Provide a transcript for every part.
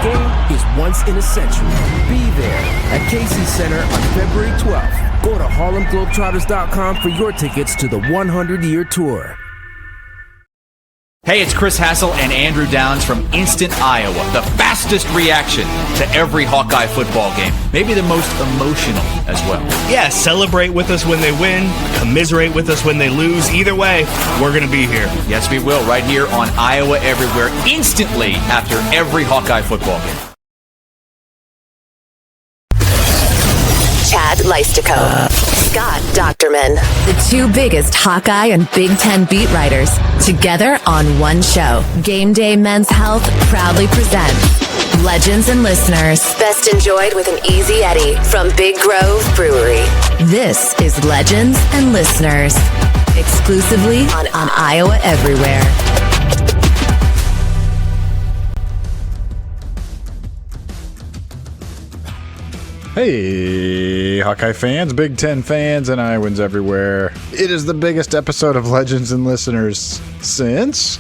game is once in a century. Be there at Casey Center on February 12th. Go to HarlemGlobetrotters.com for your tickets to the 100-year tour. Hey, it's Chris Hassel and Andrew Downs from Instant Iowa, the fastest reaction to every Hawkeye football game. Maybe the most emotional as well. Yeah, celebrate with us when they win, commiserate with us when they lose. Either way, we're going to be here. Yes, we will, right here on Iowa Everywhere, instantly after every Hawkeye football game. Chad Leistikow, Scott Dochterman, the two biggest Hawkeye and Big Ten beat writers, together on one show. Game Day Men's Health proudly presents Legends and Listeners, best enjoyed with an easy Eddie from Big Grove Brewery. This is Legends and Listeners, exclusively on Iowa Everywhere. Hey, Hawkeye fans, Big Ten fans, and Iowans everywhere. It is the biggest episode of Legends and Listeners since...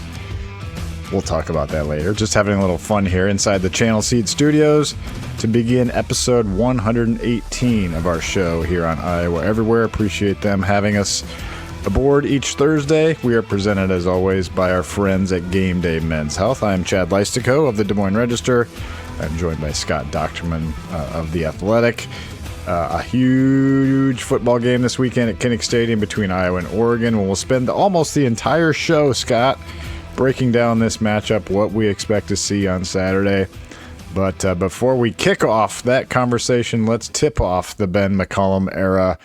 We'll talk about that later. Just having a little fun here inside the Channel Seed Studios to begin episode 118 of our show here on Iowa Everywhere. Appreciate them having us aboard each Thursday. We are presented, as always, by our friends at GameDay Men's Health. I am Chad Leistikow of the Des Moines Register. I'm joined by Scott Dochterman of The Athletic. A huge football game this weekend at Kinnick Stadium between Iowa and Oregon. We'll spend almost the entire show, Scott, breaking down this matchup, what we expect to see on Saturday. But before we kick off that conversation, let's tip off the Ben McCollum era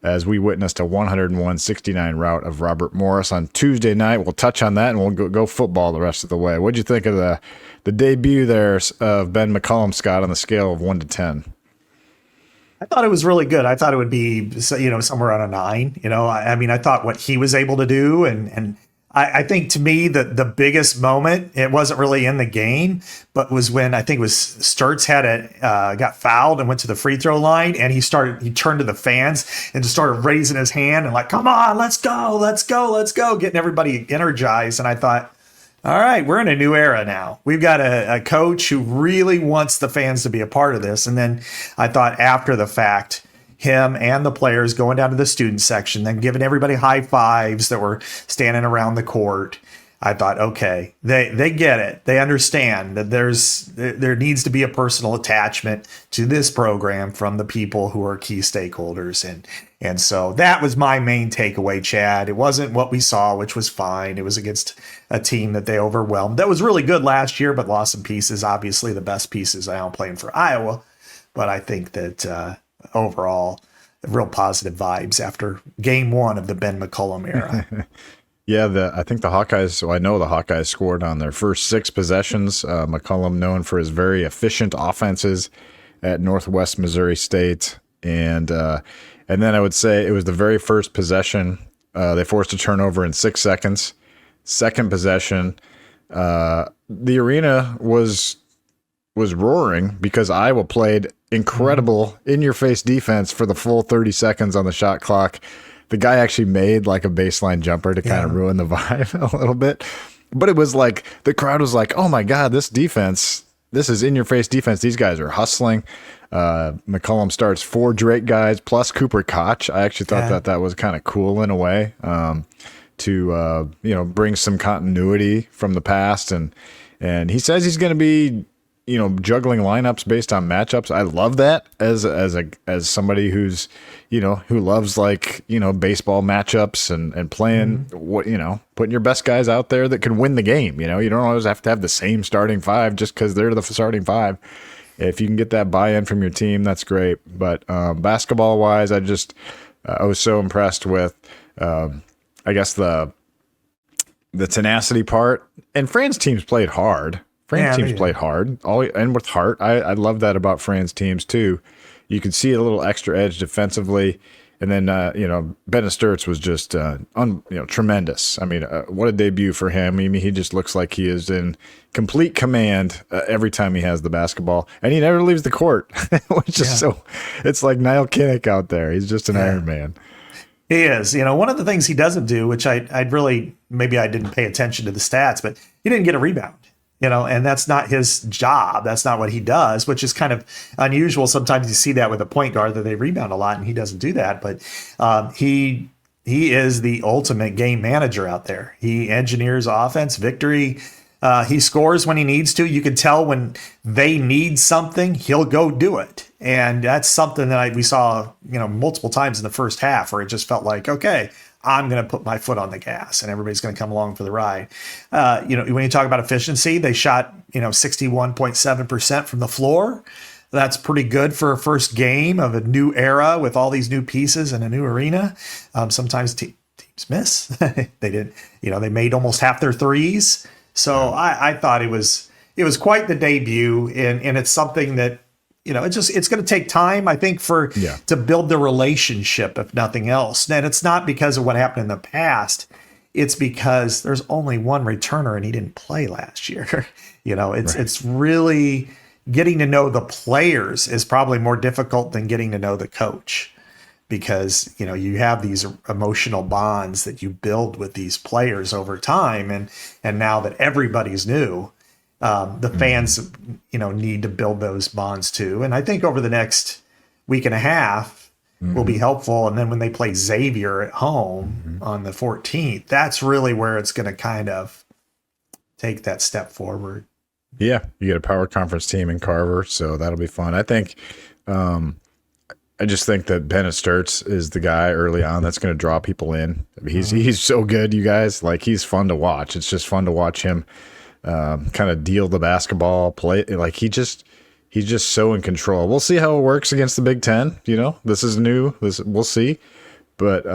as we witnessed a 101-69 rout of Robert Morris on Tuesday night. We'll touch on that, and we'll go football the rest of the way. What'd you think of the debut there of Ben McCollum, Scott, on the scale of 1 to 10? I thought it was really good. I thought it would be, somewhere on a 9. I thought what he was able to do, and I think to me the biggest moment, it wasn't really in the game, but was when I think it was Sturtz got fouled and went to the free throw line, and he turned to the fans and just started raising his hand and like, come on, let's go, getting everybody energized. And I thought, all right, we're in a new era now. We've got a coach who really wants the fans to be a part of this. And then I thought after the fact, him and the players going down to the student section, then giving everybody high fives that were standing around the court. I thought, okay, they get it. They understand that there needs to be a personal attachment to this program from the people who are key stakeholders. And so that was my main takeaway, Chad. It wasn't what we saw, which was fine. It was against a team that they overwhelmed. That was really good last year, but lost some pieces. Obviously, the best pieces now playing for Iowa. But I think that overall, real positive vibes after game 1 of the Ben McCollum era. Yeah, I think the Hawkeyes, so I know the Hawkeyes scored on their first 6 possessions. McCollum known for his very efficient offenses at Northwest Missouri State. And then I would say it was the very first possession. They forced a turnover in 6 seconds. Second possession, the arena was roaring because Iowa played incredible in-your-face defense for the full 30 seconds on the shot clock. The guy actually made like a baseline jumper to kind of ruin the vibe a little bit. But it was like the crowd was like, oh, my God, this defense, this is in-your-face defense. These guys are hustling. McCollum starts 4 Drake guys plus Cooper Koch. I actually thought that was kind of cool in a way to bring some continuity from the past. And he says he's going to be juggling lineups based on matchups. I love that as somebody who's, who loves baseball matchups and playing putting your best guys out there that can win the game. You don't always have to have the same starting 5 just because they're the starting 5. If you can get that buy-in from your team, that's great. But basketball wise, I was so impressed with, I guess the tenacity part. And Fran's teams played hard. Played hard, and with heart. I love that about Fran's teams too. You can see a little extra edge defensively, and then Ben Sturtz was just tremendous. I mean, what a debut for him. I mean, he just looks like he is in complete command every time he has the basketball, and he never leaves the court, which is so. It's like Niall Kinnick out there. He's just an Iron Man. He is. One of the things he doesn't do, which I'd really maybe I didn't pay attention to the stats, but he didn't get a rebound. and that's not his job. That's not what he does, which is kind of unusual. Sometimes you see that with a point guard that they rebound a lot, and he doesn't do that. But he is the ultimate game manager out there. He engineers offense, victory. He scores when he needs to. You can tell when they need something, he'll go do it. And that's something that we saw, multiple times in the first half, where it just felt like, okay, I'm going to put my foot on the gas and everybody's going to come along for the ride. When you talk about efficiency, they shot, 61.7% from the floor. That's pretty good for a first game of a new era with all these new pieces and a new arena. Sometimes teams miss. They did, they made almost half their threes. So I thought it was quite the debut, and it's something that, it's going to take time, I think, to build the relationship, if nothing else. And it's not because of what happened in the past. It's because there's only one returner and he didn't play last year. It's really getting to know the players is probably more difficult than getting to know the coach, because, you have these emotional bonds that you build with these players over time. And now that everybody's new, the fans, need to build those bonds too. And I think over the next week and a half will be helpful. And then when they play Xavier at home on the 14th, that's really where it's going to kind of take that step forward. Yeah. You get a power conference team in Carver, so that'll be fun. I think, I just think that Bennett Sturtz is the guy early on that's going to draw people in. He's so good, you guys. Like, he's fun to watch. It's just fun to watch him kind of deal the basketball, play. Like, he's just so in control. We'll see how it works against the Big Ten. This is new. We'll see. But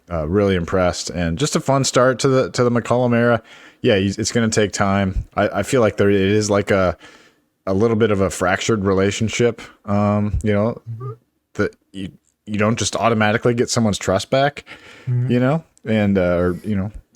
really impressed, and just a fun start to the McCollum era. Yeah, it's going to take time. I feel like it is like a little bit of a fractured relationship, that you don't just automatically get someone's trust back, and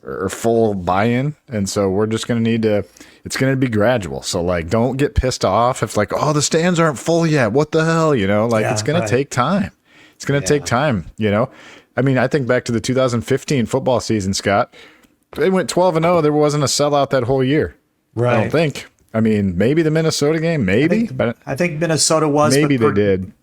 or full buy-in. And so we're just going to need to, it's going to be gradual. So, like, don't get pissed off if, like, the stands aren't full yet. What the hell, it's going to take time. It's going to take time, I mean, I think back to the 2015 football season, Scott. They went 12-0. There wasn't a sellout that whole year. Right. I don't think. I mean, maybe the Minnesota game, maybe. I think Minnesota was. Maybe they did.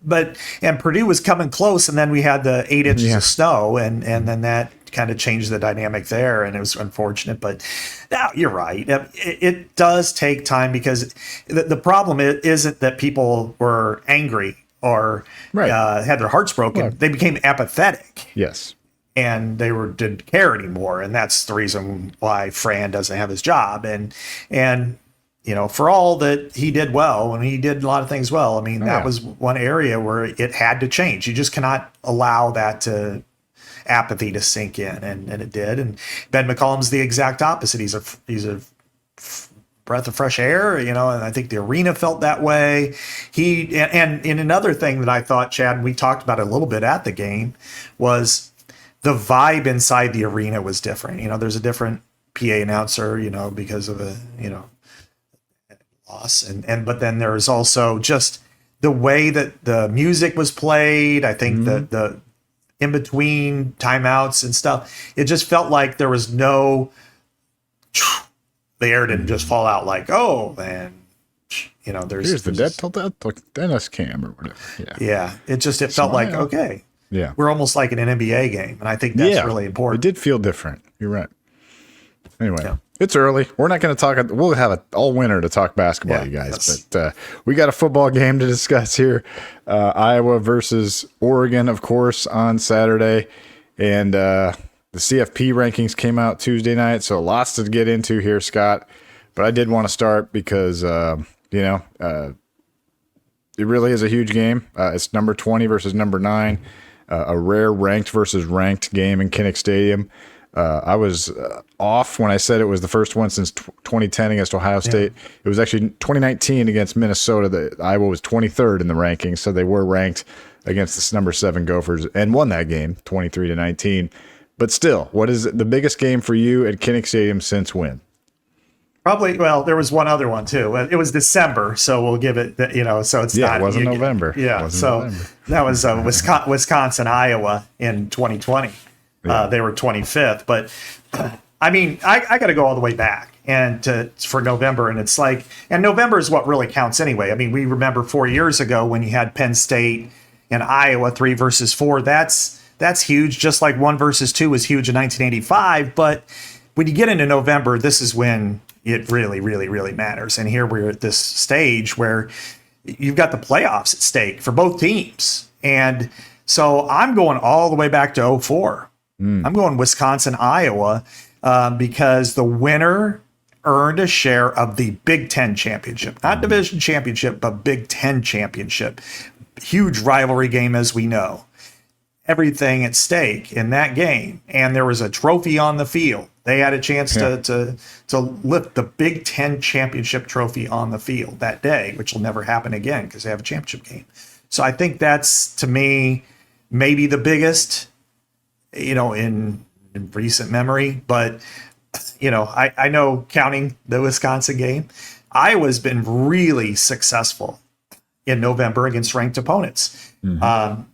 And Purdue was coming close, and then we had the 8 inches of snow, and then that kind of changed the dynamic there, and it was unfortunate. But now you're right. It does take time, because the problem isn't that people were angry or had their hearts broken. Right. They became apathetic. Yes. And they didn't care anymore, and that's the reason why Fran doesn't have his job. And for all that he did well, and he did a lot of things well, I mean, that was one area where it had to change. You just cannot allow that apathy to sink in, and it did. And Ben McCollum's the exact opposite. He's a breath of fresh air, and I think the arena felt that way. And another thing that I thought, Chad, and we talked about it a little bit at the game, was the vibe inside the arena was different. There's a different PA announcer, because of loss, but then there's also just the way that the music was played. I think the in between timeouts and stuff, it just felt like there was the air didn't just fall out like, there's the Dennis Cam or whatever. It felt like, okay, we're almost like an NBA game, and I think that's really important. It did feel different. You're right. Anyway, it's early. We're not going to talk. We'll have all winter to talk basketball, you guys. But we got a football game to discuss here. Iowa versus Oregon, of course, on Saturday. And the CFP rankings came out Tuesday night, so lots to get into here, Scott. But I did want to start because, it really is a huge game. It's number 20 versus number 9, a rare ranked versus ranked game in Kinnick Stadium. I was off when I said it was the first one since 2010 against Ohio State. It was actually 2019 against Minnesota. Iowa was 23rd in the rankings, so they were ranked against the number 7 Gophers and won that game 23-19. But still, what is the biggest game for you at Kinnick Stadium since when? Probably, well, there was one other one too. It was December, so we'll give it, so it's not. It wasn't November. That was Wisconsin, Iowa in 2020. They were 25th, but I mean, I got to go all the way back for November, and it's like, and November is what really counts anyway. I mean, we remember 4 years ago when you had Penn State and Iowa 3 versus 4. That's huge. Just like 1 versus 2 was huge in 1985. But when you get into November, this is when it really, really, really matters. And here we're at this stage where you've got the playoffs at stake for both teams, and so I'm going all the way back to 2004. I'm going Wisconsin, Iowa. Because the winner earned a share of the Big Ten championship, not division championship, but Big Ten championship. Huge rivalry game, as we know. Everything at stake in that game, and there was a trophy on the field. They had a chance to lift the Big Ten championship trophy on the field that day, which will never happen again because they have a championship game. So I think that's, to me, maybe the biggest, in recent memory. But I know, counting the Wisconsin game, Iowa's been really successful in November against ranked opponents, and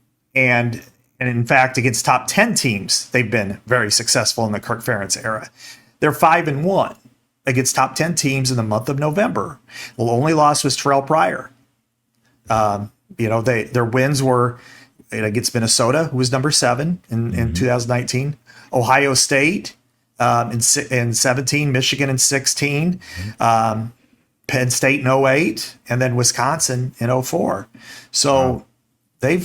in fact against top 10 teams they've been very successful in the Kirk Ferentz era. They're 5-1 against top 10 teams in the month of November. The only loss was Terrell Pryor. Their wins were against Minnesota, who was number 7 in 2019. Ohio State in 17, Michigan in 16, Penn State in 08, and then Wisconsin in 04. So they're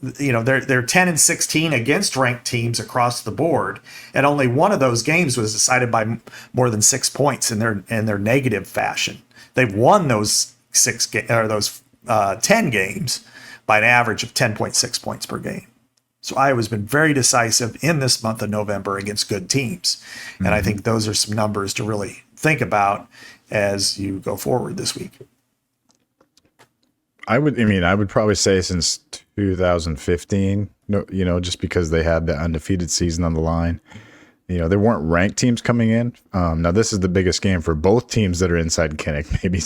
10-16 against ranked teams across the board, and only one of those games was decided by more than 6 points in their negative fashion. They've won those 10 games by an average of 10.6 points per game. So Iowa's been very decisive in this month of November against good teams. And I think those are some numbers to really think about as you go forward this week. I would probably say since 2015, just because they had the undefeated season on the line. There weren't ranked teams coming in. Now this is the biggest game for both teams that are inside Kinnick, maybe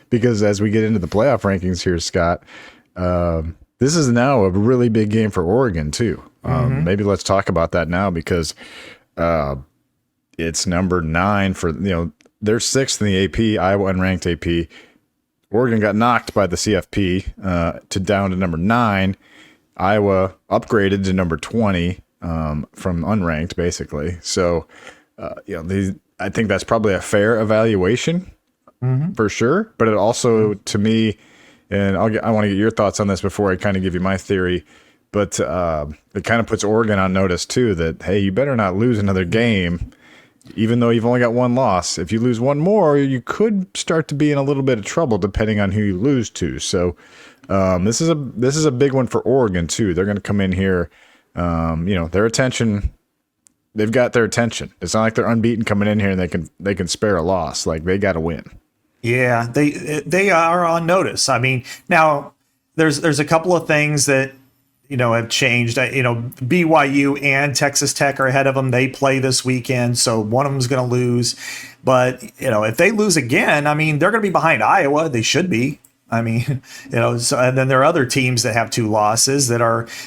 because as we get into the playoff rankings here, Scott, this is now a really big game for Oregon too. Maybe let's talk about that now, because it's number 9 for, they're 6th in the AP, Iowa unranked AP. Oregon got knocked by the CFP down to number 9. Iowa upgraded to number 20 from unranked, basically. So, I think that's probably a fair evaluation for sure. But it also, to me, and I want to get your thoughts on this before I kind of give you my theory, but it kind of puts Oregon on notice too that, hey, you better not lose another game, even though you've only got one loss. If you lose one more, you could start to be in a little bit of trouble depending on who you lose to. So this is a big one for Oregon too. They're going to come in here, their attention. They've got their attention. It's not like they're unbeaten coming in here and they can spare a loss. Like, they got to win. Yeah, they are on notice. I mean, now there's a couple of things that have changed. BYU and Texas Tech are ahead of them. They play this weekend, so one of them's going to lose. But if they lose again, I mean, they're going to be behind Iowa. They should be. I mean, so, and then there are other teams that have 2 losses that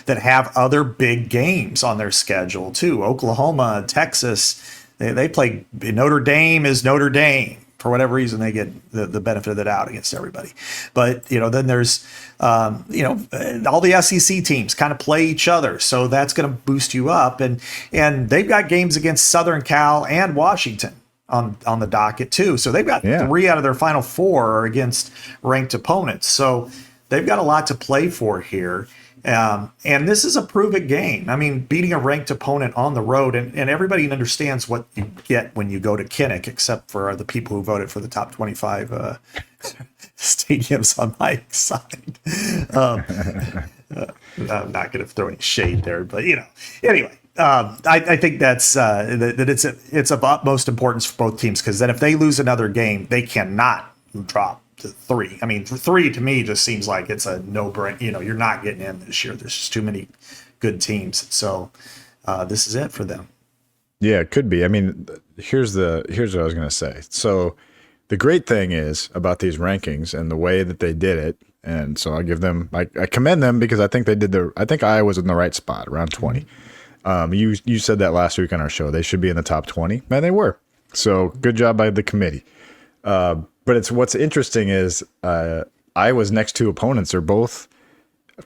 have other big games on their schedule too. Oklahoma, Texas, they play. Notre Dame is Notre Dame. For whatever reason, they get the benefit of the doubt against everybody. But, then there's, all the SEC teams kind of play each other. So that's going to boost you up. And they've got games against Southern Cal and Washington on the docket too. So they've got 3 out of their final 4 are against ranked opponents. So they've got a lot to play for here. And this is a prove-it game. I mean, beating a ranked opponent on the road, and everybody understands what you get when you go to Kinnick, except for the people who voted for the top 25 stadiums on my side. I'm not going to throw any shade there, but anyway. I think that's that it's of utmost importance for both teams, because then if they lose another game, they cannot drop to 3. I mean, 3 to me just seems like it's a no-brainer. You're not getting in this year. There's just too many good teams. So this is it for them. Yeah, it could be. I mean, here's what I was going to say. So the great thing is about these rankings and the way that they did it, and so I give them, I commend them, because I think I think Iowa's in the right spot, around 20. You said that last week on our show. They should be in the top 20, and they were. So good job by the committee. But what's interesting is Iowa's next two opponents are both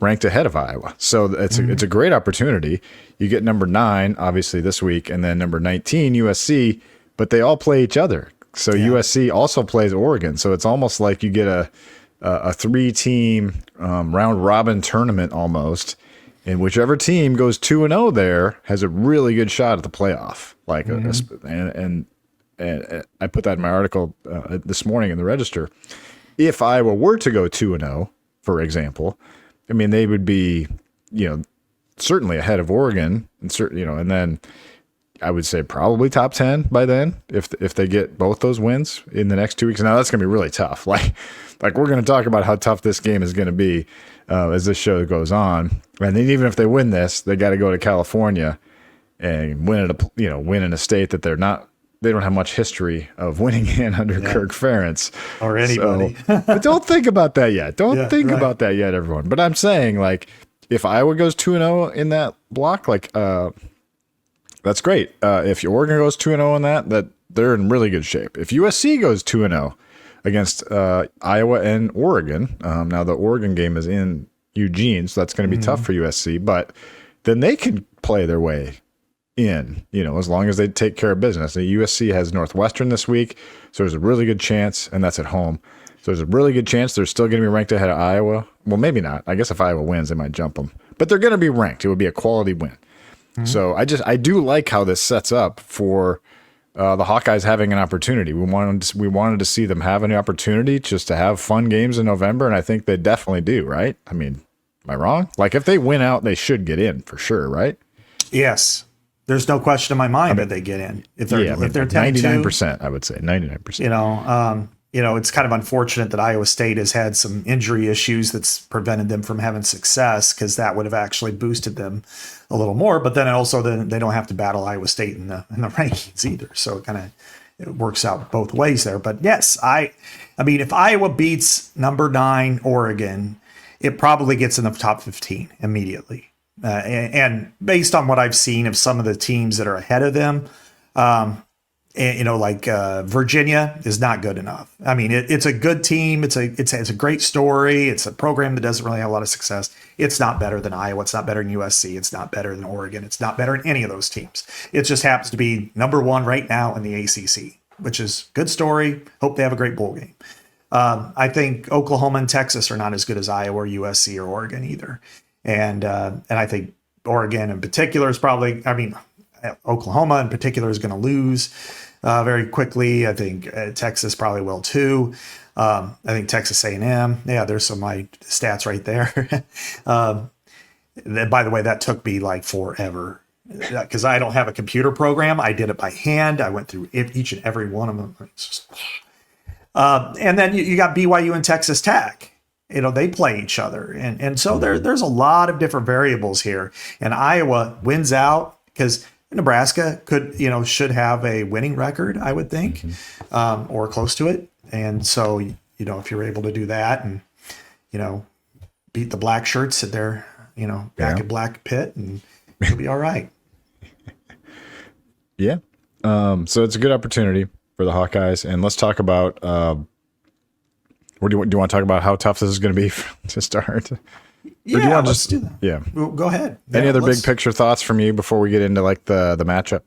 ranked ahead of Iowa. So it's a great opportunity. You get number 9, obviously, this week, and then number 19, USC, but they all play each other. So USC also plays Oregon. So it's almost like you get a 3-team round robin tournament almost. And whichever team goes 2-0 there has a really good shot at the playoff. And I put that in my article this morning in the Register. If Iowa were to go 2-0, for example, I mean, they would be, certainly ahead of Oregon, and then I would say probably top 10 by then if they get both those wins in the next 2 weeks. Now that's going to be really tough. Like we're going to talk about how tough this game is going to be as this show goes on. And then even if they win this, they got to go to California and win in a state that they don't have much history of winning in under Kirk Ferentz or anybody. But don't think about that yet. Don't think about that yet, everyone. But I'm saying, like, if Iowa goes 2-0 in that block, that's great. If Oregon goes 2-0 in that they're in really good shape. If USC goes 2-0 against Iowa and Oregon, now the Oregon game is in Eugene, so that's going to be tough for USC, but then they can play their way in, as long as they take care of business. The USC has Northwestern this week, so there's a really good chance, and that's at home. So there's a really good chance they're still going to be ranked ahead of Iowa. Well, maybe not. I guess if Iowa wins, they might jump them. But they're going to be ranked. It would be a quality win. So I do like how this sets up for the Hawkeyes having an opportunity. We wanted to see them have an opportunity just to have fun games in November, and I think they definitely do, right? I mean, am I wrong? Like, if they win out, they should get in for sure, right? Yes. There's no question in my mind that they get in. If they're 99%, I would say 99%. It's kind of unfortunate that Iowa State has had some injury issues that's prevented them from having success, because that would have actually boosted them a little more. But then they don't have to battle Iowa State in the rankings either. So it works out both ways there. But yes, I mean, if Iowa beats number 9 Oregon, it probably gets in the top 15 immediately. And based on what I've seen of some of the teams that are ahead of them, Virginia is not good enough. I mean, it's a good team. It's a great story. It's a program that doesn't really have a lot of success. It's not better than Iowa. It's not better than USC. It's not better than Oregon. It's not better than any of those teams. It just happens to be number 1 right now in the ACC, which is good story. Hope they have a great bowl game. I think Oklahoma and Texas are not as good as Iowa or USC or Oregon either. And I think Oregon in particular is probably, Oklahoma in particular is going to lose very quickly. I think Texas probably will too. I think Texas A&M. Yeah, there's some of my stats right there. By the way, that took me like forever because I don't have a computer program. I did it by hand. I went through each and every one of them. And then you got BYU and Texas Tech. They play each other. And so there's a lot of different variables here. And Iowa wins out because Nebraska should have a winning record, I would think, or close to it. And so, if you're able to do that and, beat the black shirts at their, back at Black Pit, and you'll be all right. Yeah. So it's a good opportunity for the Hawkeyes. And let's talk about, do you want to talk about how tough this is going to be to start? Yeah, let's do that. Yeah. Well, go ahead. Any other big picture thoughts from you before we get into like the matchup?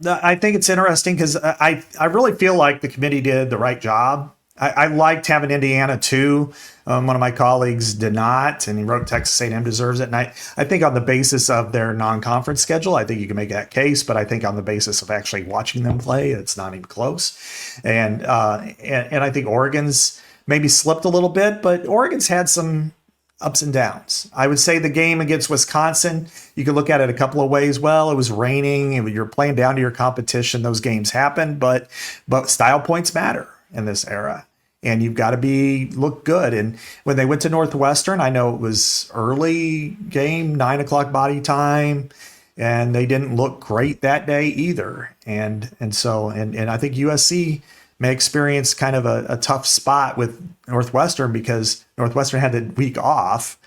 I think it's interesting because I really feel like the committee did the right job. I liked having Indiana too. One of my colleagues did not, and he wrote Texas A&M deserves it. And I think on the basis of their non-conference schedule, I think you can make that case. But I think on the basis of actually watching them play, it's not even close. And I think Oregon's maybe slipped a little bit, but Oregon's had some ups and downs. I would say the game against Wisconsin, you could look at it a couple of ways. Well, it was raining, you're playing down to your competition. Those games happen, but style points matter in this era. And you've got to look good. And when they went to Northwestern, I know it was early game, 9:00 body time, and they didn't look great that day either. And I think USC may experience kind of a tough spot with Northwestern because Northwestern had the week off,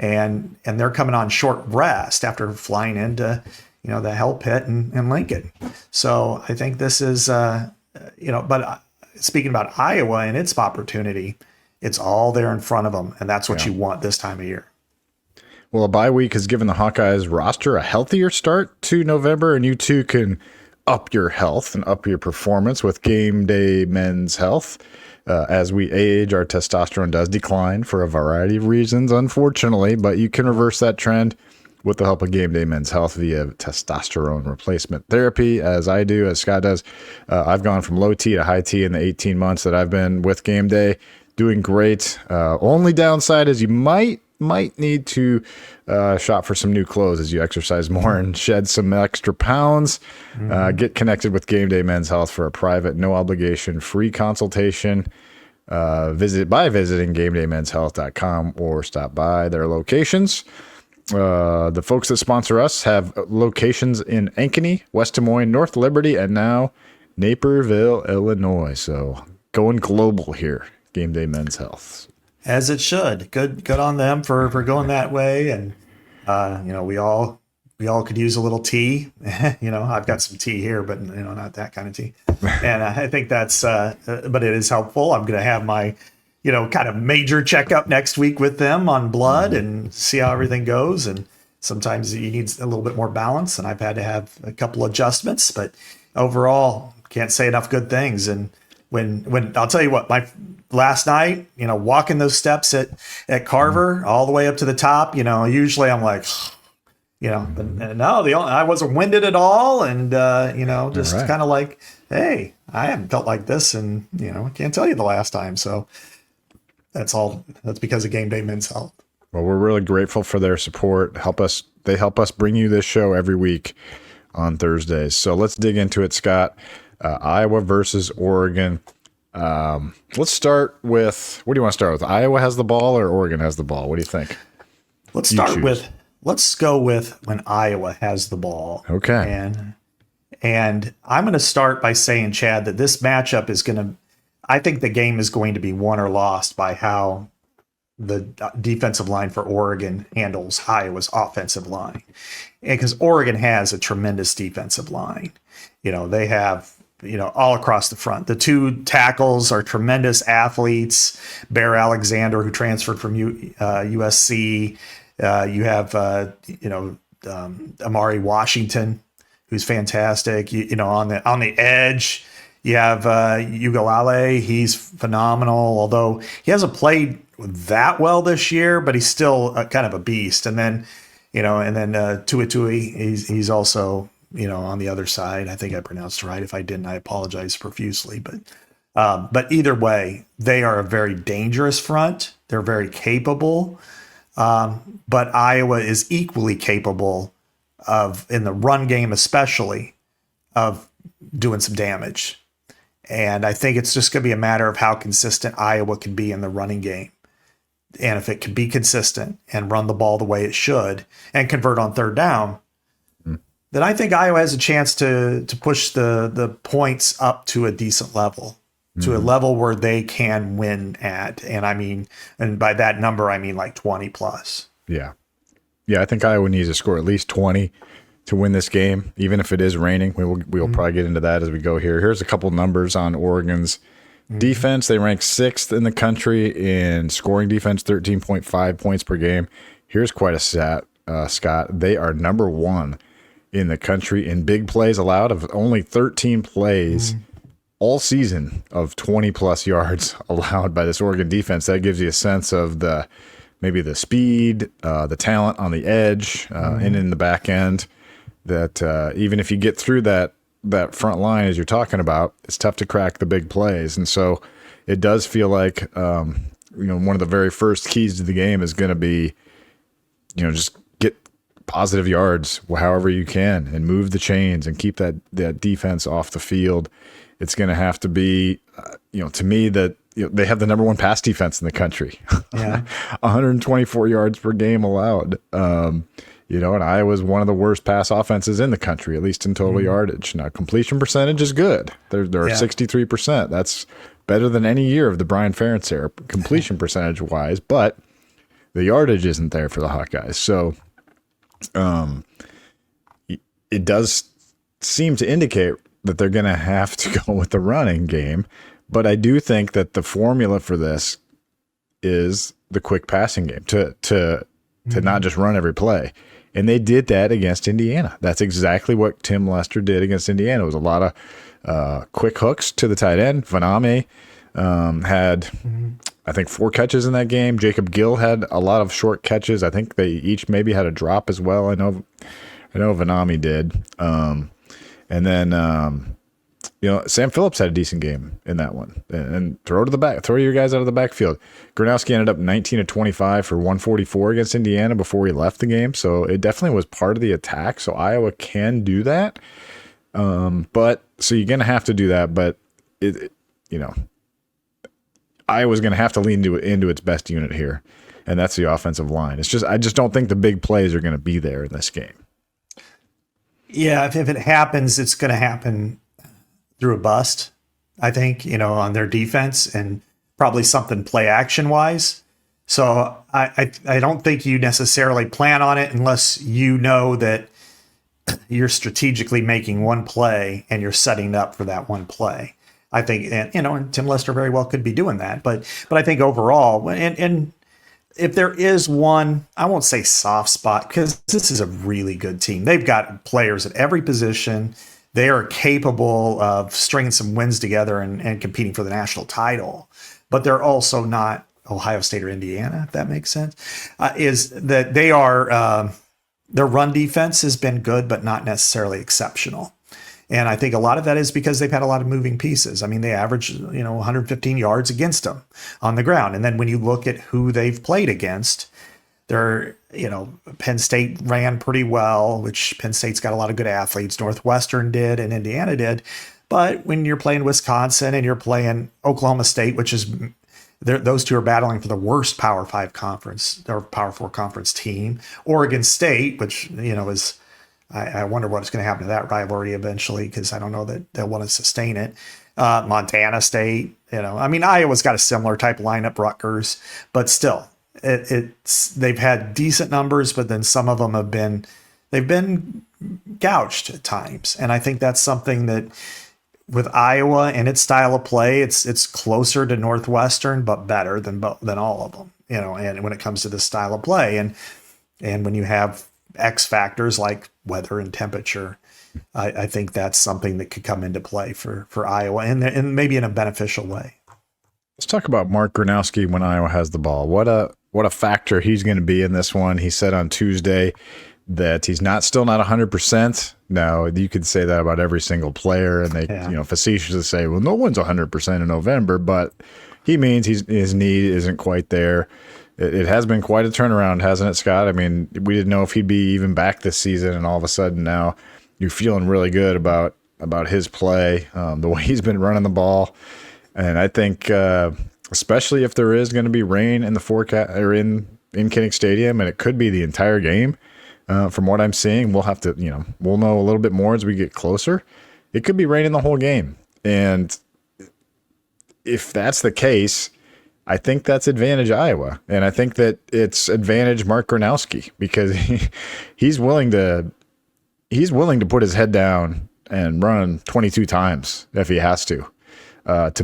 and they're coming on short rest after flying into, the hell pit in Lincoln. So I think this is, but speaking about Iowa and its opportunity, it's all there in front of them, and that's what you want this time of year. Well, a bye week has given the Hawkeyes roster a healthier start to November, and you too can up your health and up your performance with GameDay Men's Health. As we age, our testosterone does decline for a variety of reasons, unfortunately, but you can reverse that trend with the help of GameDay Men's Health via testosterone replacement therapy, as I do, as Scott does. I've gone from low T to high T in the 18 months that I've been with GameDay, doing great. Only downside is you might need to shop for some new clothes as you exercise more and shed some extra pounds. Get connected with GameDay Men's Health for a private, no obligation, free consultation. Visiting GameDayMen'sHealth.com or stop by their locations. The folks that sponsor us have locations in Ankeny, West Des Moines, North Liberty, and now Naperville, Illinois. So going global here, GameDay Men's Health. As it should. Good on them for going that way. And, we all could use a little tea. I've got some tea here, but, not that kind of tea. And I think that's, but it is helpful. I'm going to have my, kind of major checkup next week with them on blood and see how everything goes. And sometimes you need a little bit more balance, and I've had to have a couple adjustments, but overall can't say enough good things. And when I'll tell you what, my last night, walking those steps at Carver all the way up to the top, usually I'm like, I wasn't winded at all. And, just kind of like, hey, I haven't felt like this. And, I can't tell you the last time. So that's because of GameDay Men's Health. Well, we're really grateful for their support. They help us bring you this show every week on Thursdays. So let's dig into it, Scott. Iowa versus Oregon. Let's start with, what do you want to start with? Iowa has the ball or Oregon has the ball? What do you think? Let's go with when Iowa has the ball. Okay. And I'm going to start by saying, Chad, that this matchup I think the game is going to be won or lost by how the defensive line for Oregon handles Iowa's offensive line. Because Oregon has a tremendous defensive line. They have, all across the front. The two tackles are tremendous athletes. Bear Alexander, who transferred from USC. You have, Amari Washington, who's fantastic. On the edge, you have Ugalale. He's phenomenal, although he hasn't played that well this year, but he's still kind of a beast. And then, Tuatui, he's also, on the other side. I think I pronounced it right. If I didn't, I apologize profusely. But either way, they are a very dangerous front. They're very capable. But Iowa is equally capable of, in the run game especially, of doing some damage. And I think it's just going to be a matter of how consistent Iowa can be in the running game. And if it can be consistent and run the ball the way it should and convert on third down, then I think Iowa has a chance to push the points up to a decent level, to a level where they can win at. And by that number, I mean like 20 plus. Yeah. Yeah, I think Iowa needs to score at least 20 to win this game, even if it is raining. We'll probably get into that as we go here. Here's a couple numbers on Oregon's defense. They rank 6th in the country in scoring defense, 13.5 points per game. Here's quite a stat, Scott. They are number 1 in the country in big plays allowed, of only 13 plays all season of 20 plus yards allowed by this Oregon defense. That gives you a sense of maybe the speed, the talent on the edge, and in the back end, that even if you get through that front line, as you're talking about, it's tough to crack the big plays. And so it does feel like, one of the very first keys to the game is going to be, just get positive yards however you can and move the chains and keep that defense off the field. It's going to have to be, to me, that they have the number 1 pass defense in the country. Yeah. 124 yards per game allowed. And Iowa's one of the worst pass offenses in the country, at least in total yardage. Now, completion percentage is good. They're 63%. That's better than any year of the Brian Ferentz era, completion percentage wise. But the yardage isn't there for the Hawkeyes. So it does seem to indicate that they're going to have to go with the running game. But I do think that the formula for this is the quick passing game to not just run every play. And they did that against Indiana. That's exactly what Tim Lester did against Indiana. It was a lot of quick hooks to the tight end. Vaname had, I think, 4 catches in that game. Jacob Gill had a lot of short catches. I think they each maybe had a drop as well. I know Vaname did. And then, Sam Phillips had a decent game in that one. And throw your guys out of the backfield. Gronowski ended up 19 of 25 for 144 against Indiana before he left the game. So it definitely was part of the attack. So Iowa can do that. But so you're going to have to do that. But Iowa's going to have to lean into its best unit here. And that's the offensive line. I just don't think the big plays are going to be there in this game. Yeah, if it happens, it's going to happen through a bust, I think, on their defense, and probably something play action wise. So I don't think you necessarily plan on it unless you know that you're strategically making one play and you're setting up for that one play. I think, and Tim Lester very well could be doing that, but I think overall, and if there is one, I won't say soft spot, because this is a really good team. They've got players at every position. They are capable of stringing some wins together and competing for the national title, but they're also not Ohio State or Indiana, if that makes sense. Is that they are, their run defense has been good, but not necessarily exceptional. And I think a lot of that is because they've had a lot of moving pieces. I mean, they average, 115 yards against them on the ground. And then when you look at who they've played against, they're, Penn State ran pretty well, which Penn State's got a lot of good athletes. Northwestern did and Indiana did. But when you're playing Wisconsin and you're playing Oklahoma State, which is, those two are battling for the worst Power 5 conference or Power 4 conference team. Oregon State, which, is, I wonder what's going to happen to that rivalry eventually, because I don't know that they'll want to sustain it. Montana State, Iowa's got a similar type lineup, Rutgers, but still, they've had decent numbers, but then some of them they've been gouged at times, and I think that's something that with Iowa and its style of play, it's closer to Northwestern, but better than all of them, And when it comes to this style of play, and when you have X factors like weather and temperature, I think that's something that could come into play for Iowa and maybe in a beneficial way. Let's talk about Mark Gronowski when Iowa has the ball. What a factor he's going to be in this one. He said on Tuesday that he's still not 100%. Now, you could say that about every single player, and they facetiously say, well, no one's 100% in November, but he means his knee isn't quite there. It has been quite a turnaround, hasn't it, Scott? I mean, we didn't know if he'd be even back this season, and all of a sudden now you're feeling really good about his play, the way he's been running the ball. And I think, especially if there is going to be rain in the forecast or in Kinnick Stadium, and it could be the entire game, from what I'm seeing, we'll have to, we'll know a little bit more as we get closer. It could be raining the whole game, and if that's the case, I think that's advantage Iowa, and I think that it's advantage Mark Gronowski, because he's willing to put his head down and run 22 times if he has to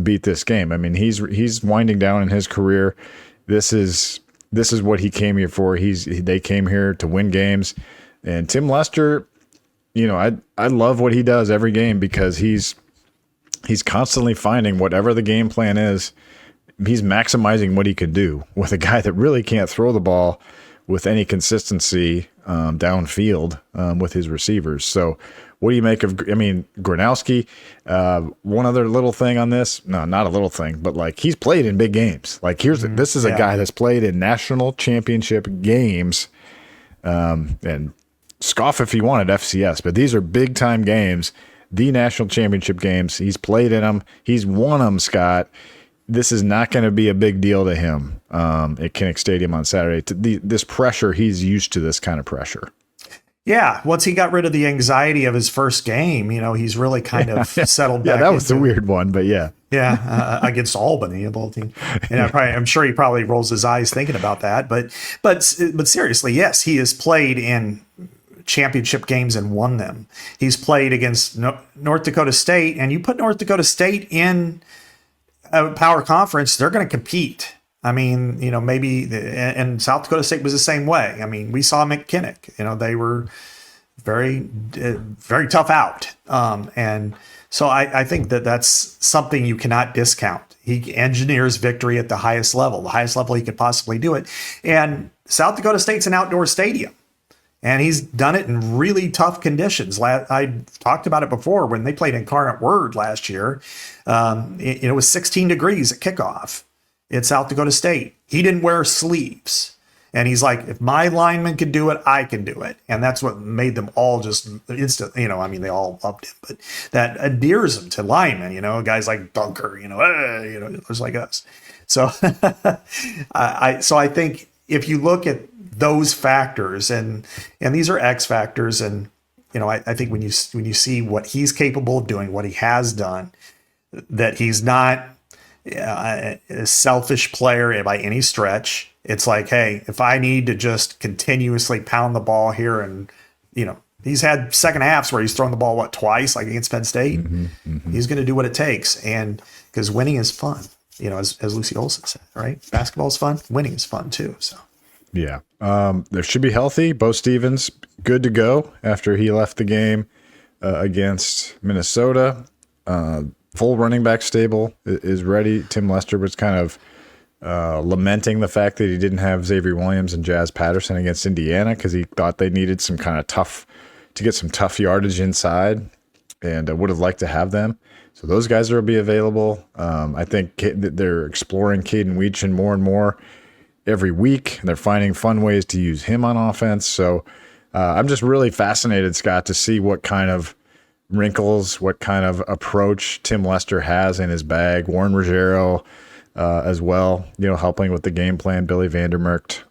beat this game. I mean, he's winding down in his career. This is what he came here for. They came here to win games, and Tim Lester, I love what he does every game, because he's constantly finding whatever the game plan is. He's maximizing what he could do with a guy that really can't throw the ball with any consistency downfield with his receivers. So what do you make of, Gronowski? One other little thing on this, no, not a little thing, but he's played in big games. This is a guy that's played in national championship games, and scoff if you wanted FCS, but these are big time games, the national championship games. He's played in them. He's won them, Scott. This is not going to be a big deal to him at Kinnick Stadium on Saturday. This pressure, he's used to this kind of pressure. Yeah, once he got rid of the anxiety of his first game, he's really kind of settled back. Yeah, that was the weird one, but yeah. Yeah, against Albany, a bowl team. And I'm sure he probably rolls his eyes thinking about that. But seriously, yes, he has played in championship games and won them. He's played against North Dakota State, and you put North Dakota State in a power conference, they're going to compete. I mean, and South Dakota State was the same way. I mean, we saw McKinnick. They were very, very tough out. And so I think that's something you cannot discount. He engineers victory at the highest level he could possibly do it. And South Dakota State's an outdoor stadium. And he's done it in really tough conditions. I talked about it before when they played Incarnate Word last year. It was 16 degrees at kickoff at South Dakota State. He didn't wear sleeves. And he's like, if my lineman can do it, I can do it. And that's what made them all just instant, they all loved him. But that endears them to linemen, guys like Dunker, just like us. So I think if you look at those factors, and these are X factors, and I think when you see what he's capable of doing, what he has done, that he's not a selfish player by any stretch. It's like, hey, if I need to just continuously pound the ball here, and he's had second halves where he's thrown the ball twice, like against Penn State. He's going to do what it takes, and because winning is fun, as Lucy Olson said, right? Basketball is fun, winning is fun too. So. Yeah. There should be healthy. Bo Stevens, good to go after he left the game against Minnesota. Full running back stable is ready. Tim Lester was kind of lamenting the fact that he didn't have Xavier Williams and Jazz Patterson against Indiana because he thought they needed some kind of to get some tough yardage inside, and would have liked to have them. So those guys will be available. I think they're exploring Caden Weechin more and more every week. They're finding fun ways to use him on offense. So I'm just really fascinated, Scott, to see what kind of wrinkles, what kind of approach Tim Lester has in his bag. Warren Ruggiero as well, helping with the game plan. Billy Vandermerkt.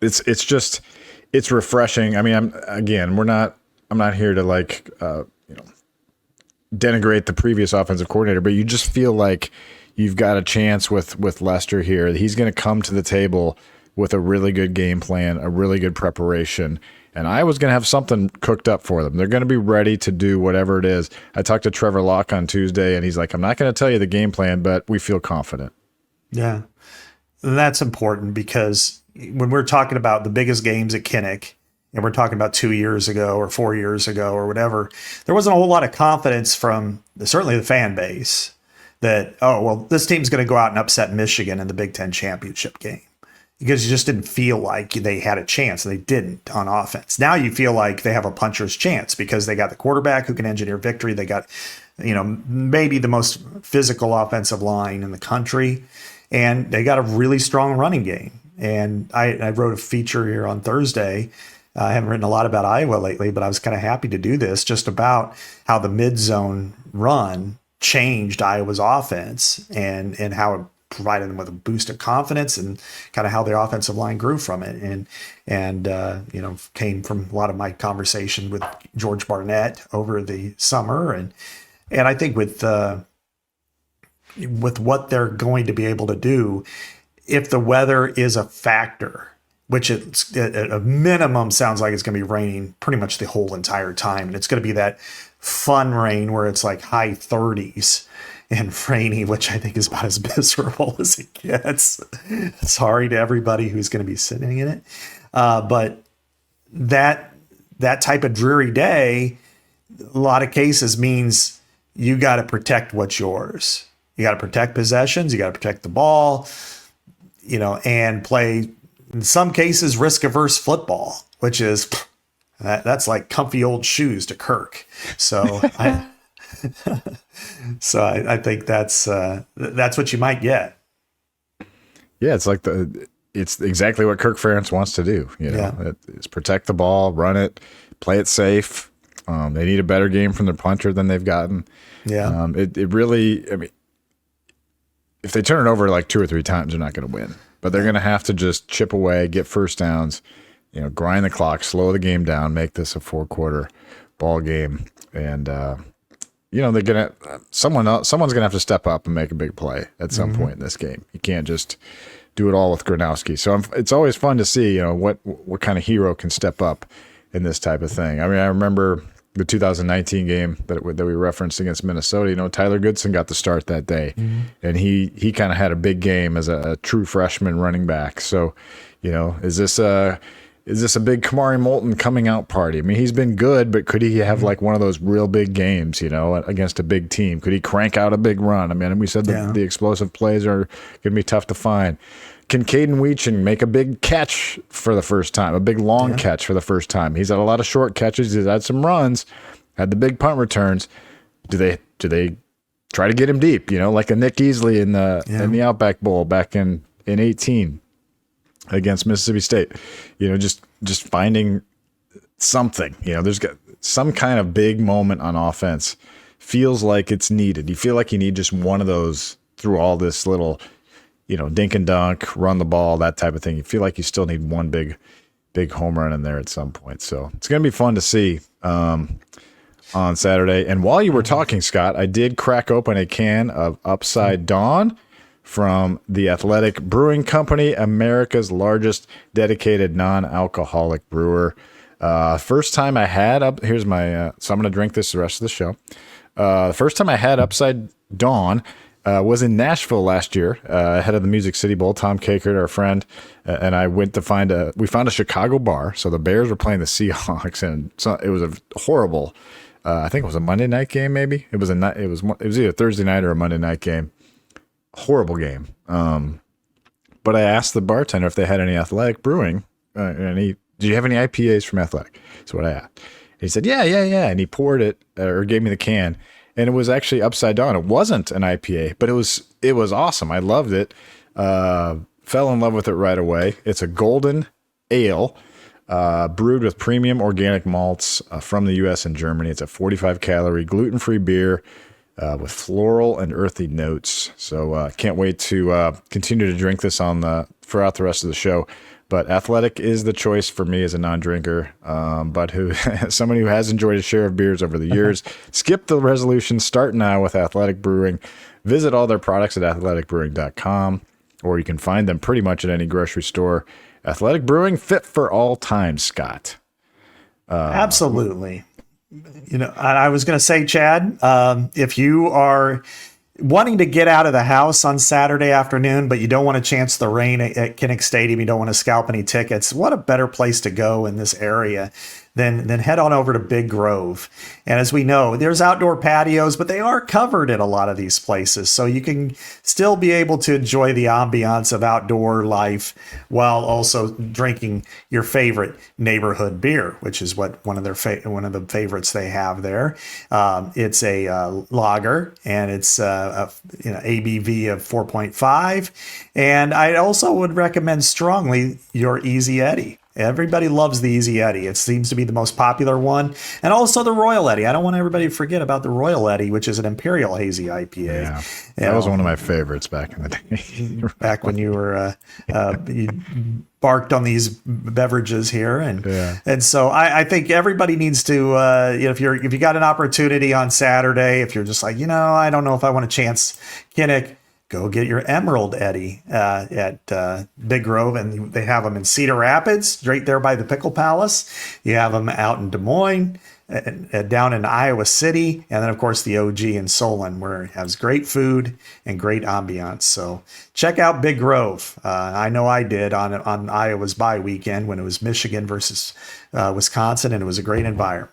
It's refreshing. I mean, I'm not here to denigrate the previous offensive coordinator, but you just feel like you've got a chance with Lester here. He's going to come to the table with a really good game plan, a really good preparation, and Iowa's going to have something cooked up for them. They're going to be ready to do whatever it is. I talked to Trevor Locke on Tuesday, and he's like, I'm not going to tell you the game plan, but we feel confident. Yeah, that's important because when we're talking about the biggest games at Kinnick, and we're talking about 2 years ago or 4 years ago or whatever, there wasn't a whole lot of confidence from certainly the fan base that, this team's going to go out and upset Michigan in the Big Ten championship game, because you just didn't feel like they had a chance. They didn't on offense. Now you feel like they have a puncher's chance because they got the quarterback who can engineer victory. They got, maybe the most physical offensive line in the country, and they got a really strong running game. And I wrote a feature here on Thursday. I haven't written a lot about Iowa lately, but I was kind of happy to do this, just about how the mid-zone run changed Iowa's offense and how it provided them with a boost of confidence, and kind of how their offensive line grew from it. And came from a lot of my conversation with George Barnett over the summer. And I think with what they're going to be able to do, if the weather is a factor, which it's at a minimum sounds like it's going to be raining pretty much the whole entire time. And it's going to be that fun rain where it's like high 30s and rainy, which I think is about as miserable as it gets. Sorry to everybody who's going to be sitting in it. But that type of dreary day, a lot of cases means you got to protect what's yours. You got to protect possessions. You got to protect the ball, and play, in some cases, risk-averse football, which is that's like comfy old shoes to Kirk. So I think that's what you might get. Yeah, it's exactly what Kirk Ferentz wants to do. It's protect the ball, run it, play it safe. They need a better game from their punter than they've gotten. Yeah, it really. I mean, if they turn it over like 2 or 3 times, they're not going to win. But they're going to have to just chip away, get first downs, grind the clock, slow the game down, make this a 4-quarter ball game. And, they're going to, someone's going to have to step up and make a big play at some point in this game. You can't just do it all with Gronowski. So it's always fun to see, what kind of hero can step up in this type of thing. I mean, I remember the 2019 game that we referenced against Minnesota. Tyler Goodson got the start that day, and he kind of had a big game as a true freshman running back. So, is this a big Kamari Moulton coming out party? I mean, he's been good, but could he have like one of those real big games, against a big team? Could he crank out a big run? I mean, we said the explosive plays are going to be tough to find. Can Caden Weechin make a big catch for the first time, a big long catch for the first time? He's had a lot of short catches. He's had some runs, had the big punt returns. Do they try to get him deep? Like a Nick Easley in the Outback Bowl back in 18 against Mississippi State. Just finding something. There's got some kind of big moment on offense. Feels like it's needed. You feel like you need just one of those through all this little, dink and dunk, run the ball, that type of thing. You feel like you still need one big home run in there at some point. So it's going to be fun to see on Saturday. And while you were talking, Scott, I did crack open a can of Upside Dawn from the Athletic Brewing Company, America's largest dedicated non-alcoholic brewer. First time I had here's my, so I'm going to drink this the rest of the show. The first time I had Upside Dawn was in Nashville last year, ahead of the Music City Bowl. Tom Kakert, our friend, and I went to we found a Chicago bar. So the Bears were playing the Seahawks, and so it was a horrible, I think it was a Monday night game, maybe. It was either Thursday night or a Monday night game. Horrible game. But I asked the bartender if they had any Athletic Brewing, did you have any IPAs from Athletic? That's what I asked. He said, yeah. And he poured it, or gave me the can. And it was actually Upside Down. It wasn't an IPA, but it was awesome. I loved it. Fell in love with it right away. It's a golden ale, brewed with premium organic malts from the U.S. and Germany. It's a 45-calorie gluten-free beer with floral and earthy notes. So can't wait to continue to drink this throughout the rest of the show. But Athletic is the choice for me as a non-drinker, but someone who has enjoyed a share of beers over the years. Skip the resolution. Start now with Athletic Brewing. Visit all their products at athleticbrewing.com, or you can find them pretty much at any grocery store. Athletic Brewing, fit for all times, Scott. Absolutely. I was going to say, Chad, if you are wanting to get out of the house on Saturday afternoon, but you don't want to chance the rain at Kinnick Stadium, you don't want to scalp any tickets, what a better place to go in this area than head on over to Big Grove. And as we know, there's outdoor patios, but they are covered at a lot of these places. So you can still be able to enjoy the ambiance of outdoor life while also drinking your favorite neighborhood beer, which is what one of the favorites they have there. It's a lager, and it's ABV of 4.5. And I also would recommend strongly your Easy Eddie. Everybody loves the Easy Eddie. It seems to be the most popular one. And also the Royal Eddie. I don't want everybody to forget about the Royal Eddie, which is an Imperial Hazy IPA. Yeah, that was one of my favorites back in the day. Back when you were you barked on these beverages here. And so I think everybody needs to, if you got an opportunity on Saturday, if you're just like, I don't know if I want to chance Kinnick, go get your Emerald Eddie at Big Grove, and they have them in Cedar Rapids, right there by the Pickle Palace. You have them out in Des Moines, down in Iowa City, and then, of course, the OG in Solon, where it has great food and great ambiance. So check out Big Grove. I know I did on Iowa's bye weekend when it was Michigan versus Wisconsin, and it was a great environment.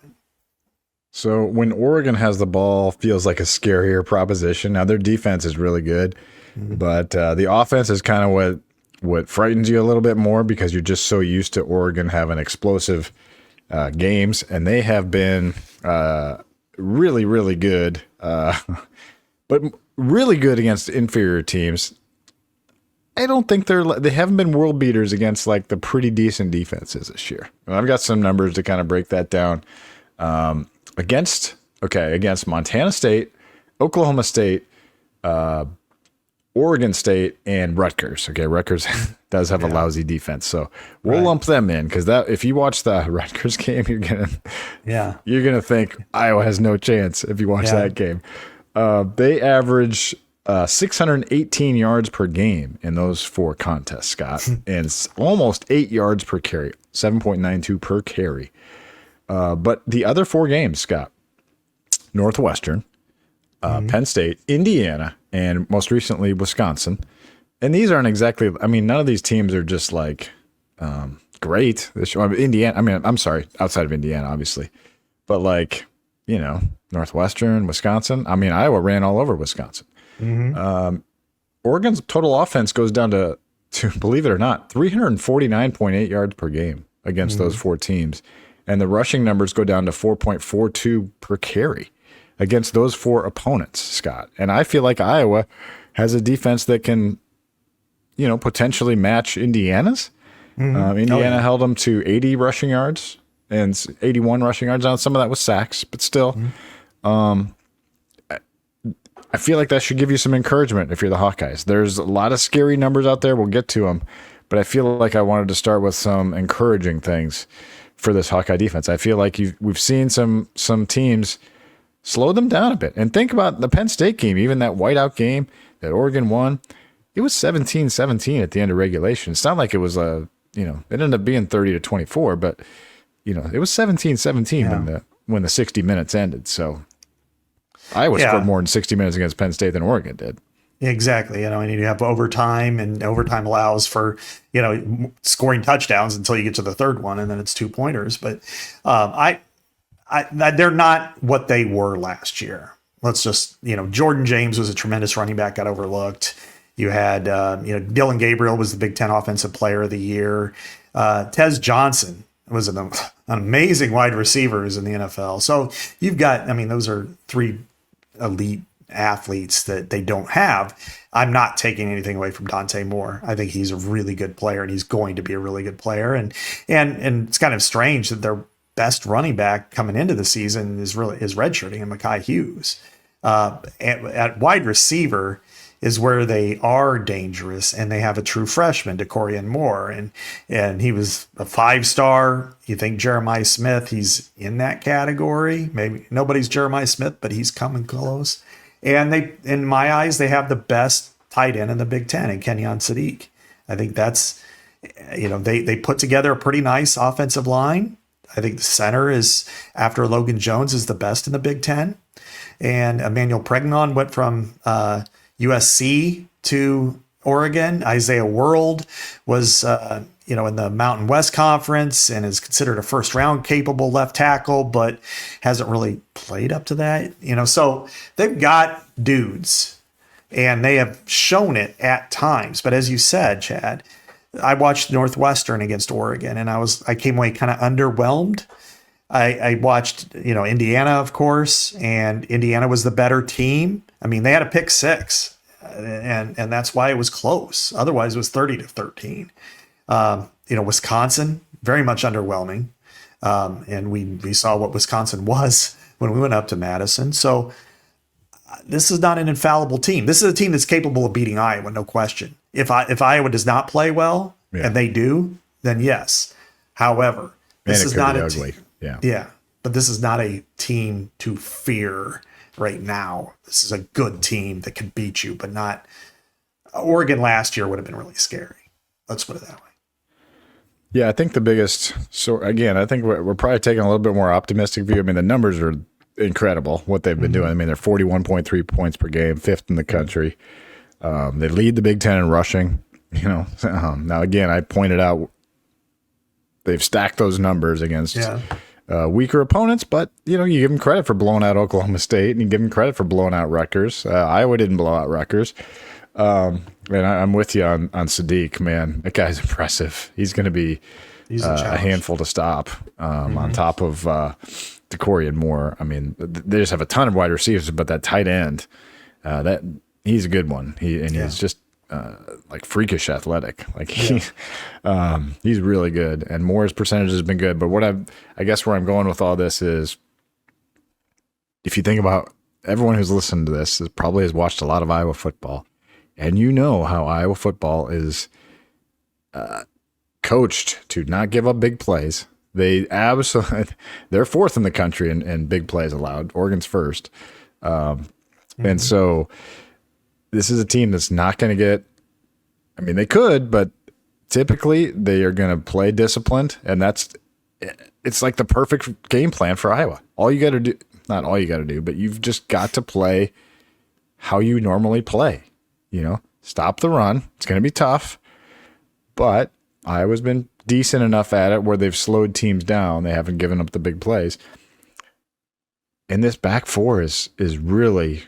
So when Oregon has the ball, feels like a scarier proposition. Now their defense is really good, but the offense is kind of what frightens you a little bit more, because you're just so used to Oregon having explosive games, and they have been really, really good, but really good against inferior teams. I don't think they haven't been world beaters against like the pretty decent defenses this year. And I've got some numbers to kind of break that down. Against Montana State, Oklahoma State, Oregon State and Rutgers. Okay, Rutgers does have a lousy defense, so we'll lump them in because that if you watch the Rutgers game, you're gonna think Iowa has no chance if you watch that game. They average 618 yards per game in those 4 contests, Scott, and almost 8 yards per carry, 7.92 per carry. But the other 4 games, Scott, Northwestern, Penn State, Indiana, and most recently Wisconsin. And these aren't exactly, I mean, none of these teams are just like great. Indiana, I mean, I'm sorry, outside of Indiana, obviously. But like, you know, Northwestern, Wisconsin. I mean, Iowa ran all over Wisconsin. Oregon's total offense goes down to believe it or not, 349.8 yards per game against those 4 teams. And the rushing numbers go down to 4.42 per carry against those 4 opponents, Scott. And I feel like Iowa has a defense that can, you know, potentially match Indiana's. Indiana held them to 80 rushing yards and 81 rushing yards. Now, some of that was sacks, but still. I feel like that should give you some encouragement if you're the Hawkeyes. There's a lot of scary numbers out there. We'll get to them. But I feel like I wanted to start with some encouraging things for this Hawkeye defense. I feel like we've seen some teams slow them down a bit. And think about the Penn State game, even that whiteout game that Oregon won. It was 17-17 at the end of regulation. It's not like it was it ended up being 30-24, but it was 17-17 when the 60 minutes ended. So Iowa scored more than 60 minutes against Penn State than Oregon did. Exactly. And you have overtime, and overtime allows for, scoring touchdowns until you get to the third one, and then it's 2-pointers. But they're not what they were last year. Let's just, Jordan James was a tremendous running back, got overlooked. You had, Dylan Gabriel was the Big Ten Offensive Player of the Year. Tez Johnson was an amazing wide receivers in the NFL. So you've got, those are 3 elite athletes that they don't have. I'm not taking anything away from Dante Moore. I think he's a really good player, and he's going to be a really good player. And it's kind of strange that their best running back coming into the season is redshirting, and Mekhi Hughes. At wide receiver is where they are dangerous, and they have a true freshman, DeCorian Moore, and he was a 5-star. You think Jeremiah Smith, he's in that category. Maybe nobody's Jeremiah Smith, but he's coming close. And they, in my eyes, they have the best tight end in the Big Ten in Kenyon Sadiq. I think that's, they put together a pretty nice offensive line. I think the center is, after Logan Jones, is the best in the Big Ten. And Emmanuel Pregnon went from USC to Oregon. Isaiah World was, in the Mountain West Conference and is considered a first-round capable left tackle, but hasn't really played up to that. So they've got dudes, and they have shown it at times. But as you said, Chad, I watched Northwestern against Oregon, and I came away kind of underwhelmed. I watched, Indiana, of course, and Indiana was the better team. They had a pick 6, and that's why it was close. Otherwise, it was 30-13. Wisconsin, very much underwhelming. And we saw what Wisconsin was when we went up to Madison. So this is not an infallible team. This is a team that's capable of beating Iowa, no question. If Iowa does not play well, and they do, then yes. However, this is not a ugly. Yeah. But this is not a team to fear right now. This is a good team that can beat you, but not. Oregon last year would have been really scary. Let's put it that way. Yeah, I think the biggest. So again, I think we're probably taking a little bit more optimistic view. The numbers are incredible what they've been doing. They're 41.3 points per game, 5th in the country. They lead the Big Ten in rushing. Now again, I pointed out they've stacked those numbers against weaker opponents, but you give them credit for blowing out Oklahoma State, and you give them credit for blowing out Rutgers. Iowa didn't blow out Rutgers. And I'm with you on Sadiq, man. That guy's impressive. He's going to be a handful to stop on top of DeCorian Moore. They just have a ton of wide receivers, but that tight end, he's a good one. He's just like freakish athletic. He's really good. And Moore's percentage has been good. But I guess where I'm going with all this is, if you think about everyone who's listened to this, probably has watched a lot of Iowa football. And you know how Iowa football is coached to not give up big plays. They're fourth in the country in big plays allowed. Oregon's first. And so this is a team that's not going to get, I mean, they could, but typically they are going to play disciplined, and it's like the perfect game plan for Iowa. All you got to do, not all you got to do, but you've just got to play how you normally play. Stop the run. It's going to be tough, but Iowa's been decent enough at it where they've slowed teams down. They haven't given up the big plays. And this back four is really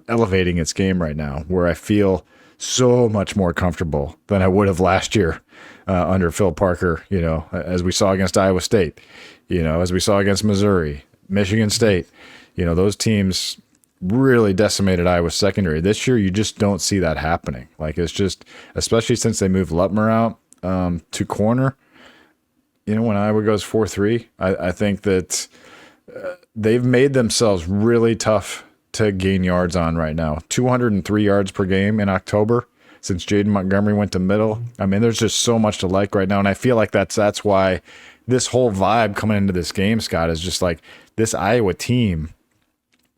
elevating its game right now, where I feel so much more comfortable than I would have last year under Phil Parker, as we saw against Iowa State, as we saw against Missouri, Michigan State. Those teams really decimated Iowa's secondary. This year, you just don't see that happening. Like, it's just, especially since they moved Lutmer out to corner, when Iowa goes 4-3, I think that they've made themselves really tough to gain yards on right now. 203 yards per game in October since Jaden Montgomery went to middle. I mean, there's just so much to like right now, and I feel like that's why this whole vibe coming into this game, Scott, is just like this Iowa team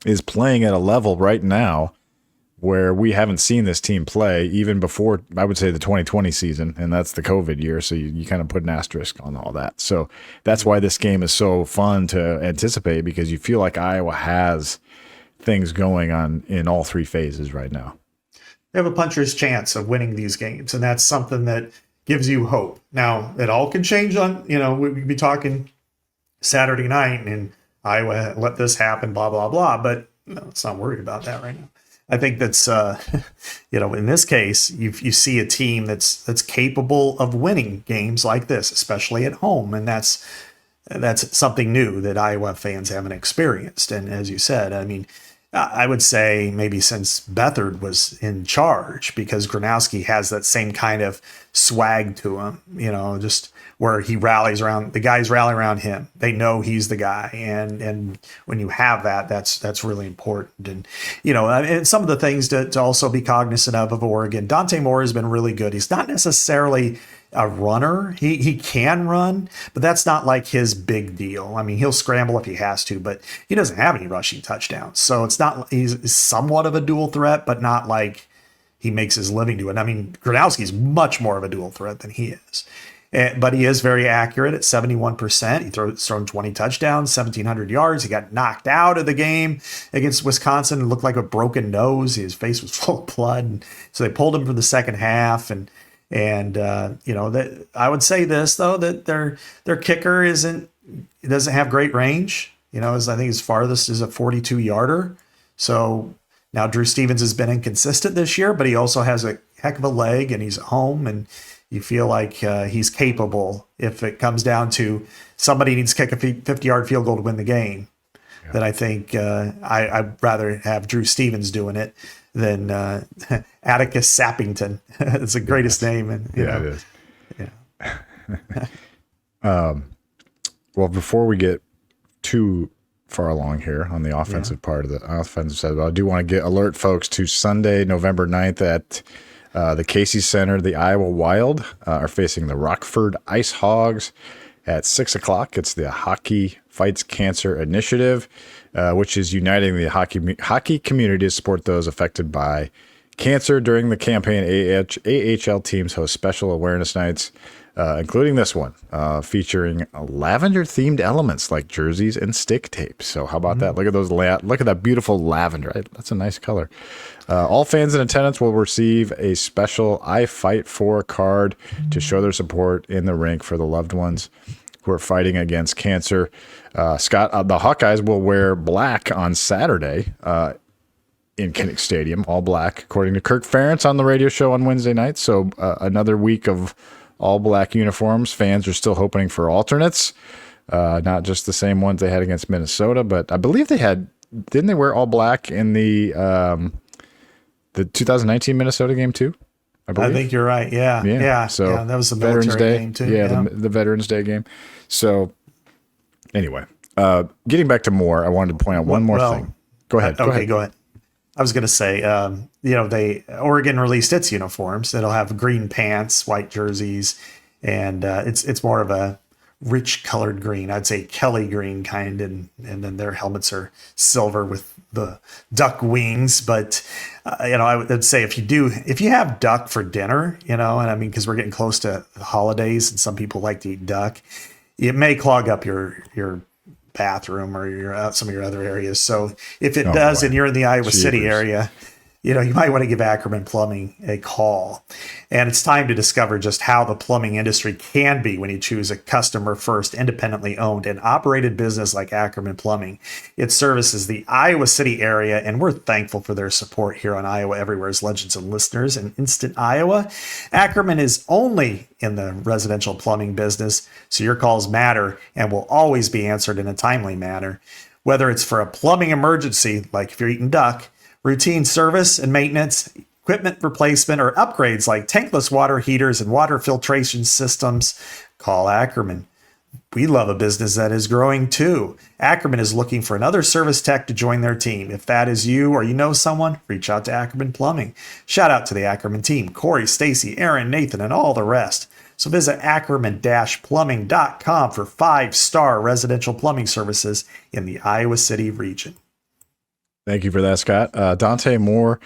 is playing at a level right now where we haven't seen this team play even before, I would say, the 2020 season, and that's the COVID year, so you kind of put an asterisk on all that. So that's why this game is so fun to anticipate, because you feel like Iowa has things going on in all three phases right now. They have a puncher's chance of winning these games, and that's something that gives you hope. Now, it all can change on, we could be talking Saturday night and Iowa let this happen, blah, blah, blah, but let's not worry about that right now. I think that's, in this case, you see a team that's capable of winning games like this, especially at home, and that's something new that Iowa fans haven't experienced. And as you said, I mean, I would say maybe since Beathard was in charge, because Gronowski has that same kind of swag to him, just where he rallies around, the guys rally around him. They know he's the guy. And when you have that, that's really important. And, and some of the things to also be cognizant of Oregon, Dante Moore has been really good. He's not necessarily a runner. He can run, but that's not like his big deal. I mean, he'll scramble if he has to, but he doesn't have any rushing touchdowns. So it's not, he's somewhat of a dual threat, but not like he makes his living doing it. I mean, Gronowski's much more of a dual threat than he is. But he is very accurate at 71%. He's thrown 20 touchdowns, 1,700 yards. He got knocked out of the game against Wisconsin. It looked like a broken nose. His face was full of blood. And so they pulled him for the second half. And that I would say this though, that their kicker doesn't have great range. I think his farthest is a 42-yarder. So now Drew Stevens has been inconsistent this year, but he also has a heck of a leg, and he's at home, and you feel like he's capable if it comes down to somebody needs to kick a 50-yard field goal to win the game. Yeah. Then I think I'd rather have Drew Stevens doing it than Atticus Sappington. It's the greatest name. And, it is. Yeah. Well, before we get too far along here on the offensive part of the offensive side, I do want to alert folks to Sunday, November 9th at the Casey Center. The Iowa Wild are facing the Rockford Ice Hogs at 6 o'clock. It's the Hockey Fights Cancer Initiative, which is uniting the hockey community to support those affected by cancer. During the campaign, AHL teams host special awareness nights, including this one, featuring lavender-themed elements like jerseys and stick tape. So how about that? Look at those. Look at that beautiful lavender. That's a nice color. All fans in attendance will receive a special I Fight For card to show their support in the rink for the loved ones who are fighting against cancer. Scott, the Hawkeyes will wear black on Saturday in Kinnick Stadium, all black, according to Kirk Ferentz on the radio show on Wednesday night. So another week of all black uniforms. Fans are still hoping for alternates, not just the same ones they had against Minnesota, but I believe didn't they wear all black in the 2019 Minnesota game too? I think you're right. Yeah. So that was the Veterans Day game too. Yeah. The Veterans Day game. So anyway, getting back to more, I wanted to point out one more thing. Go ahead. Go ahead. I was going to say, Oregon released its uniforms. It'll have green pants, white jerseys, and it's more of a rich colored green. I'd say Kelly green kind, and then their helmets are silver with the duck wings. But I would say if you have duck for dinner, and I mean, because we're getting close to the holidays, and some people like to eat duck, it may clog up your bathroom or some of your other areas. So if it does, and you're in the Iowa City area, you might want to give Ackerman Plumbing a call. And it's time to discover just how the plumbing industry can be when you choose a customer first, independently owned and operated business like Ackerman Plumbing. It services the Iowa City area, and we're thankful for their support here on Iowa Everywhere's Legends and Listeners and Instant Iowa. Ackerman is only in the residential plumbing business, so your calls matter and will always be answered in a timely manner. Whether it's for a plumbing emergency, like if you're eating duck, routine service and maintenance, equipment replacement, or upgrades like tankless water heaters and water filtration systems, call Ackerman. We love a business that is growing too. Ackerman is looking for another service tech to join their team. If that is you or you know someone, reach out to Ackerman Plumbing. Shout out to the Ackerman team, Corey, Stacy, Aaron, Nathan, and all the rest. So visit ackerman-plumbing.com for 5-star residential plumbing services in the Iowa City region. Thank you for that, Scott. Dante Moore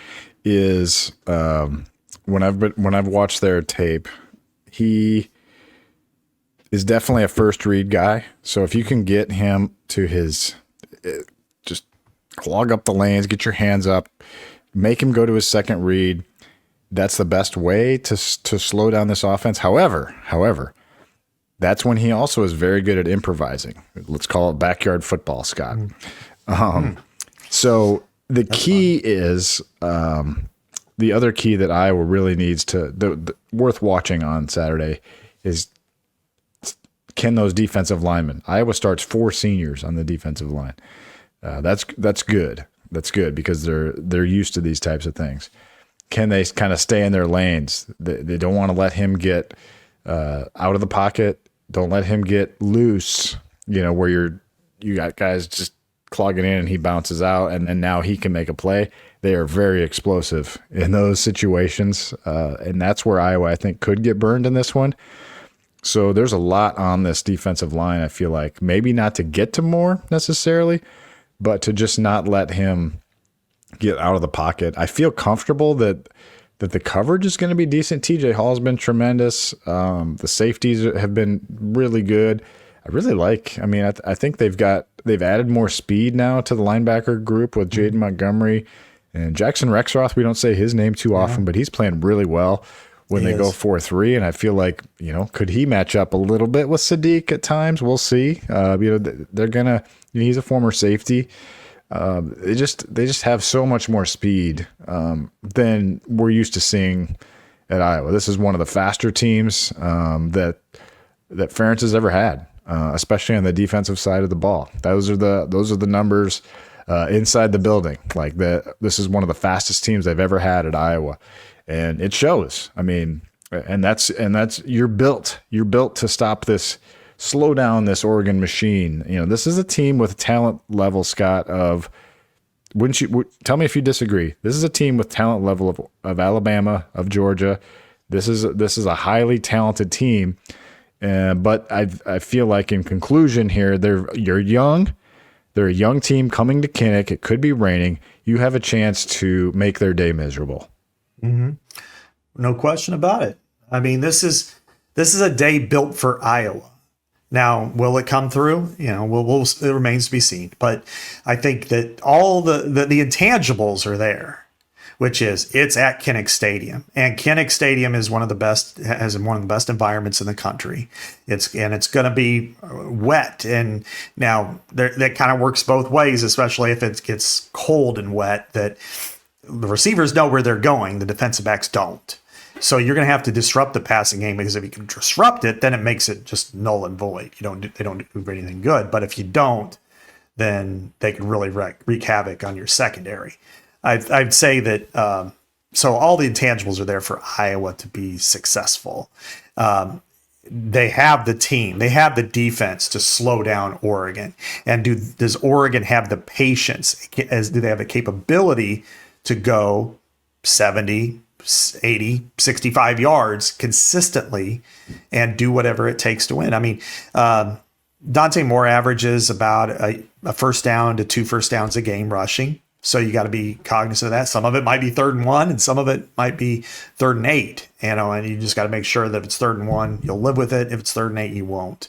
is when I've watched their tape, he is definitely a first read guy. So if you can get him to his just clog up the lanes, get your hands up, make him go to his second read, that's the best way to slow down this offense. However, that's when he also is very good at improvising. Let's call it backyard football, Scott. So the key is the other key that Iowa really needs to worth watching on Saturday is, can those defensive linemen? Iowa starts 4 seniors on the defensive line. That's good. That's good because they're used to these types of things. Can they kind of stay in their lanes? They don't want to let him get out of the pocket. Don't let him get loose. Where you got guys just clogging in and he bounces out and now he can make a play. They are very explosive in those situations. And that's where Iowa, I think, could get burned in this one. So there's a lot on this defensive line. I feel like maybe not to get to Moore necessarily, but to just not let him get out of the pocket. I feel comfortable that the coverage is going to be decent. TJ Hall's been tremendous. The safeties have been really good. I really like, I think they've added more speed now to the linebacker group with Jaden Montgomery and Jackson Rexroth. We don't say his name too often, but he's playing really well when they go 4-3. And I feel like, could he match up a little bit with Sadiq at times? We'll see. They're going to, he's a former safety. They just have so much more speed than we're used to seeing at Iowa. This is one of the faster teams that Ferentz has ever had. Especially on the defensive side of the ball. Those are the numbers inside the building. Like this is one of the fastest teams they've ever had at Iowa, and it shows. And that's you're built to stop this, slow down this Oregon machine. This is a team with talent level, Scott. Wouldn't you tell me if you disagree? This is a team with talent level of Alabama, of Georgia. This is a highly talented team. But I feel like in conclusion here, you're young. They're a young team coming to Kinnick. It could be raining. You have a chance to make their day miserable. Mm-hmm. No question about it. This is a day built for Iowa. Now, will it come through? It remains to be seen. But I think that all the intangibles are there. Which is, it's at Kinnick Stadium, and Kinnick Stadium is one of the best environments in the country. It's going to be wet, and now that kind of works both ways, especially if it gets cold and wet. That the receivers know where they're going, the defensive backs don't. So you're going to have to disrupt the passing game, because if you can disrupt it, then it makes it just null and void. They don't do anything good. But if you don't, then they can really wreak havoc on your secondary. I'd say that so all the intangibles are there for Iowa to be successful. They have the team, they have the defense to slow down Oregon. And does Oregon have the patience? Do they have the capability to go 70, 80, 65 yards consistently and do whatever it takes to win. I mean, Dante Moore averages about a first down to 2 first downs a game rushing. So you got to be cognizant of that. Some of it might be 3rd and 1, and some of it might be 3rd and 8. And you just got to make sure that if it's 3rd and 1, you'll live with it. If it's 3rd and 8, you won't.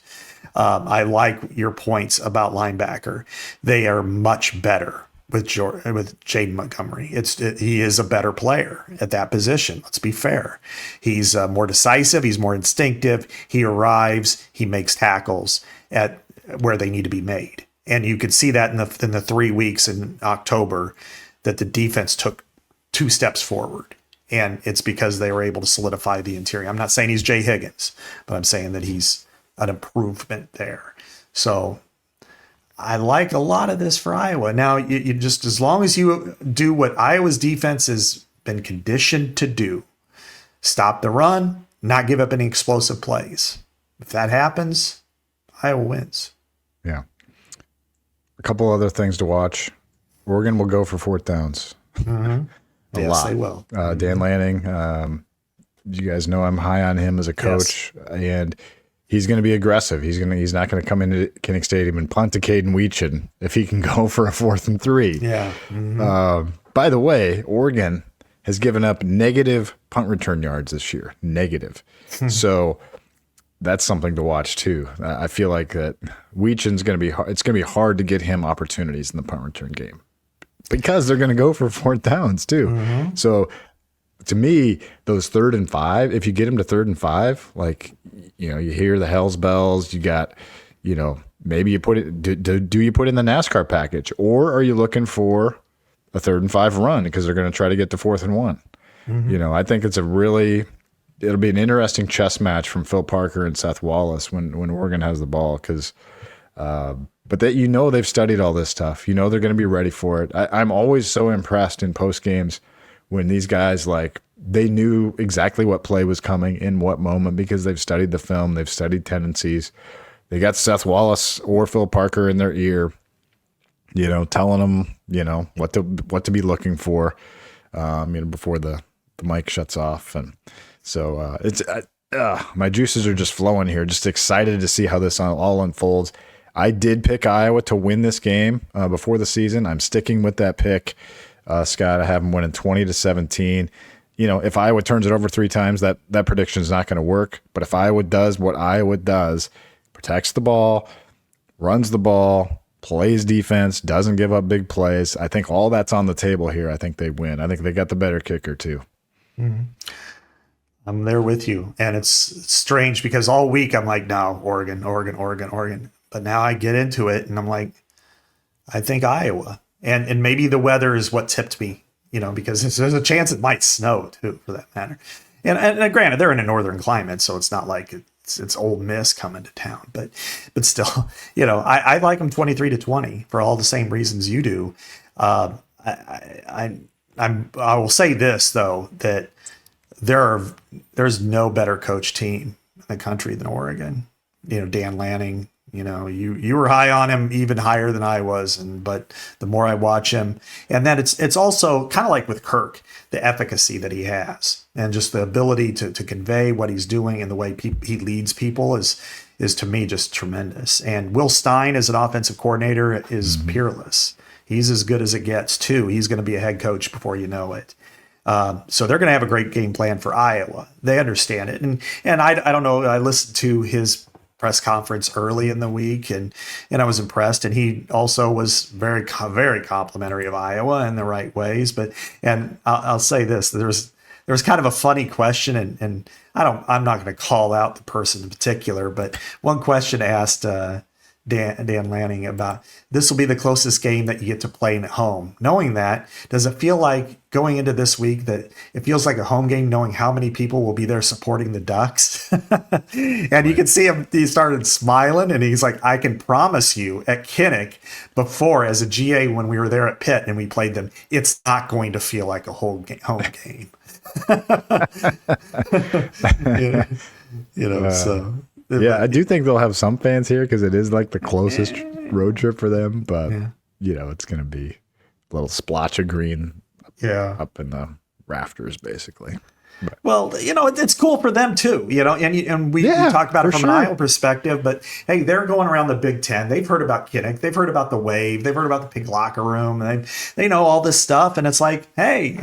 I like your points about linebacker. They are much better with Jaden Montgomery. He is a better player at that position. Let's be fair. He's more decisive. He's more instinctive. He arrives. He makes tackles at where they need to be made. And you could see that in the 3 weeks in October that the defense took 2 steps forward. And it's because they were able to solidify the interior. I'm not saying he's Jay Higgins, but I'm saying that he's an improvement there. So I like a lot of this for Iowa. Now, you just, as long as you do what Iowa's defense has been conditioned to do, stop the run, not give up any explosive plays. If that happens, Iowa wins. Yeah. A couple other things to watch. Oregon will go for 4th downs. Mm-hmm. Yes, lot. they will. Dan Lanning, you guys know I'm high on him as a coach, and he's going to be aggressive. He's not going to come into Kinnick Stadium and punt to Caden Weechin if he can go for a 4th and 3. Yeah. Mm-hmm. By the way, Oregon has given up negative punt return yards this year. Negative. So that's something to watch too. I feel like that Weechin's going to be hard. It's going to be hard to get him opportunities in the punt return game because they're going to go for 4th downs too. Mm-hmm. So to me, those 3rd and 5, if you get them to 3rd and 5, like, you hear the hell's bells, you got, maybe you put it, do you put in the NASCAR package, or are you looking for a 3rd and 5 run because they're going to try to get to 4th and 1? Mm-hmm. I think it'll be an interesting chess match from Phil Parker and Seth Wallace when Oregon has the ball, because but that they've studied all this stuff. They're going to be ready for it. I'm always so impressed in post games when these guys, like, they knew exactly what play was coming in what moment because they've studied the film, they've studied tendencies. They got Seth Wallace or Phil Parker in their ear, telling them, what to be looking for, before the mic shuts off. And so my juices are just flowing here. Just excited to see how this all unfolds. I did pick Iowa to win this game before the season. I'm sticking with that pick. Scott, I have them winning 20-17. If Iowa turns it over 3 times, that prediction is not going to work. But if Iowa does what Iowa does, protects the ball, runs the ball, plays defense, doesn't give up big plays, I think all that's on the table here. I think they win. I think they got the better kicker too. Mm-hmm. I'm there with you. And it's strange because all week I'm like, no, Oregon. But now I get into it and I'm like, I think Iowa. And maybe the weather is what tipped me, because there's a chance it might snow too, for that matter. And granted, they're in a northern climate, so it's not like it's Ole Miss coming to town. But still, I like them 23-20 for all the same reasons you do. I will say this though, that there's no better coach team in the country than Oregon. Dan Lanning. You were high on him, even higher than I was, but the more I watch him, and then it's also kind of like with Kirk, the efficacy that he has, and just the ability to convey what he's doing and the way he leads people is to me just tremendous. And Will Stein as an offensive coordinator is peerless. He's as good as it gets too. He's going to be a head coach before you know it. So they're going to have a great game plan for Iowa. They understand it, and I don't know. I listened to his press conference early in the week, and I was impressed. And he also was very, very complimentary of Iowa in the right ways. And I'll say this: there was kind of a funny question, and I'm not going to call out the person in particular, but one question asked Dan Lanning about, this will be the closest game that you get to playing at home. Knowing that, does it feel like going into this week that it feels like a home game, knowing how many people will be there supporting the Ducks? And you can see him, he started smiling, and he's like, I can promise you at Kinnick before, as a GA, when we were there at Pitt and we played them, it's not going to feel like a home game. So. Yeah, I do think they'll have some fans here because it is like the closest road trip for them. But, it's going to be a little splotch of green up in the rafters, basically. But. Well, it's cool for them too, and we talked about it from an Iowa perspective, but hey, they're going around the Big Ten. They've heard about Kinnick. They've heard about the Wave. They've heard about the Pink Locker Room. And they know all this stuff. And it's like, hey,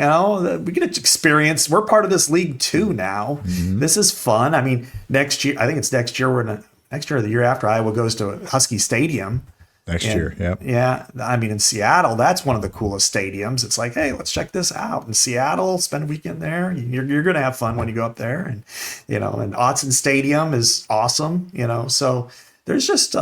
we get to experience. We're part of this league too now. Mm-hmm. This is fun. I mean, next year, I think it's next year. Next year or the year after, Iowa goes to Husky Stadium. Next year, yeah. Yeah. I mean, in Seattle, that's one of the coolest stadiums. It's like, hey, let's check this out. In Seattle, spend a weekend there. You're going to have fun when you go up there. And, and Autzen Stadium is awesome, So there's just,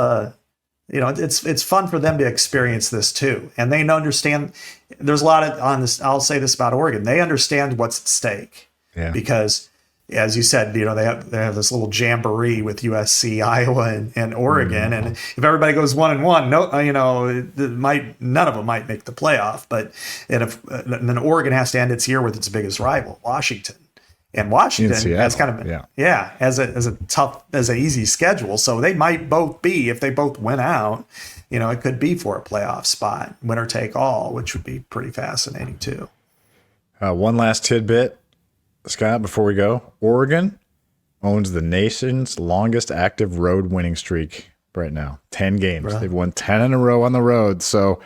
it's fun for them to experience this too. And they understand there's a lot on this. I'll say this about Oregon. They understand what's at stake. Yeah. Because, as you said, they have this little jamboree with USC, Iowa, and Oregon, and if everybody goes 1-1, none of them might make the playoff. But and then Oregon has to end its year with its biggest rival, Washington, and Washington has kind of as an easy schedule, so they might both be, if they both win out, it could be for a playoff spot, winner take all, which would be pretty fascinating too. One last tidbit. Scott, before we go, Oregon owns the nation's longest active road winning streak right now. 10 games. Really? They've won 10 in a row on the road. So,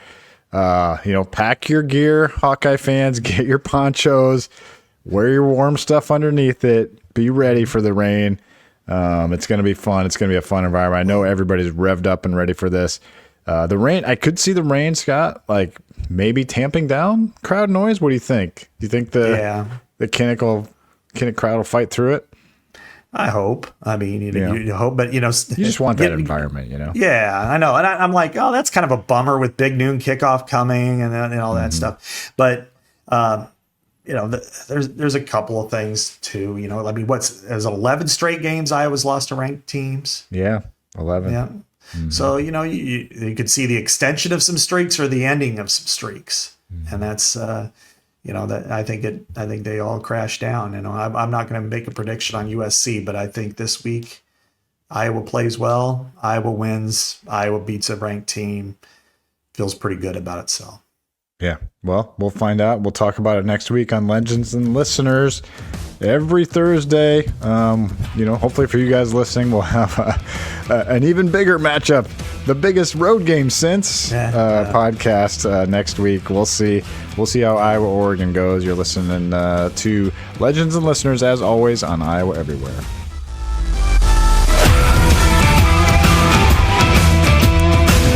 pack your gear, Hawkeye fans, get your ponchos, wear your warm stuff underneath it, be ready for the rain. It's going to be fun. It's going to be a fun environment. I know everybody's revved up and ready for this. The rain, I could see the rain, Scott, like maybe tamping down crowd noise. What do you think? Do you think the Kinnick crowd will fight through it? I hope. I mean, you hope, but you just want that environment, Yeah, I know, and I'm like, oh, that's kind of a bummer with big noon kickoff coming and all that stuff. But there's a couple of things too. I mean, there's 11 straight games Iowa's lost to ranked teams. Yeah, 11. Yeah. Mm-hmm. So you could see the extension of some streaks or the ending of some streaks, and that's. That I think they all crash down. I'm not going to make a prediction on USC, but I think this week Iowa plays well. Iowa wins. Iowa beats a ranked team. Feels pretty good about itself. Yeah. Well, we'll find out. We'll talk about it next week on Legends and Listeners every Thursday. Hopefully for you guys listening, we'll have an even bigger matchup, the biggest road game since podcast next week. We'll see how Iowa Oregon goes. You're listening to Legends and Listeners as always on Iowa Everywhere.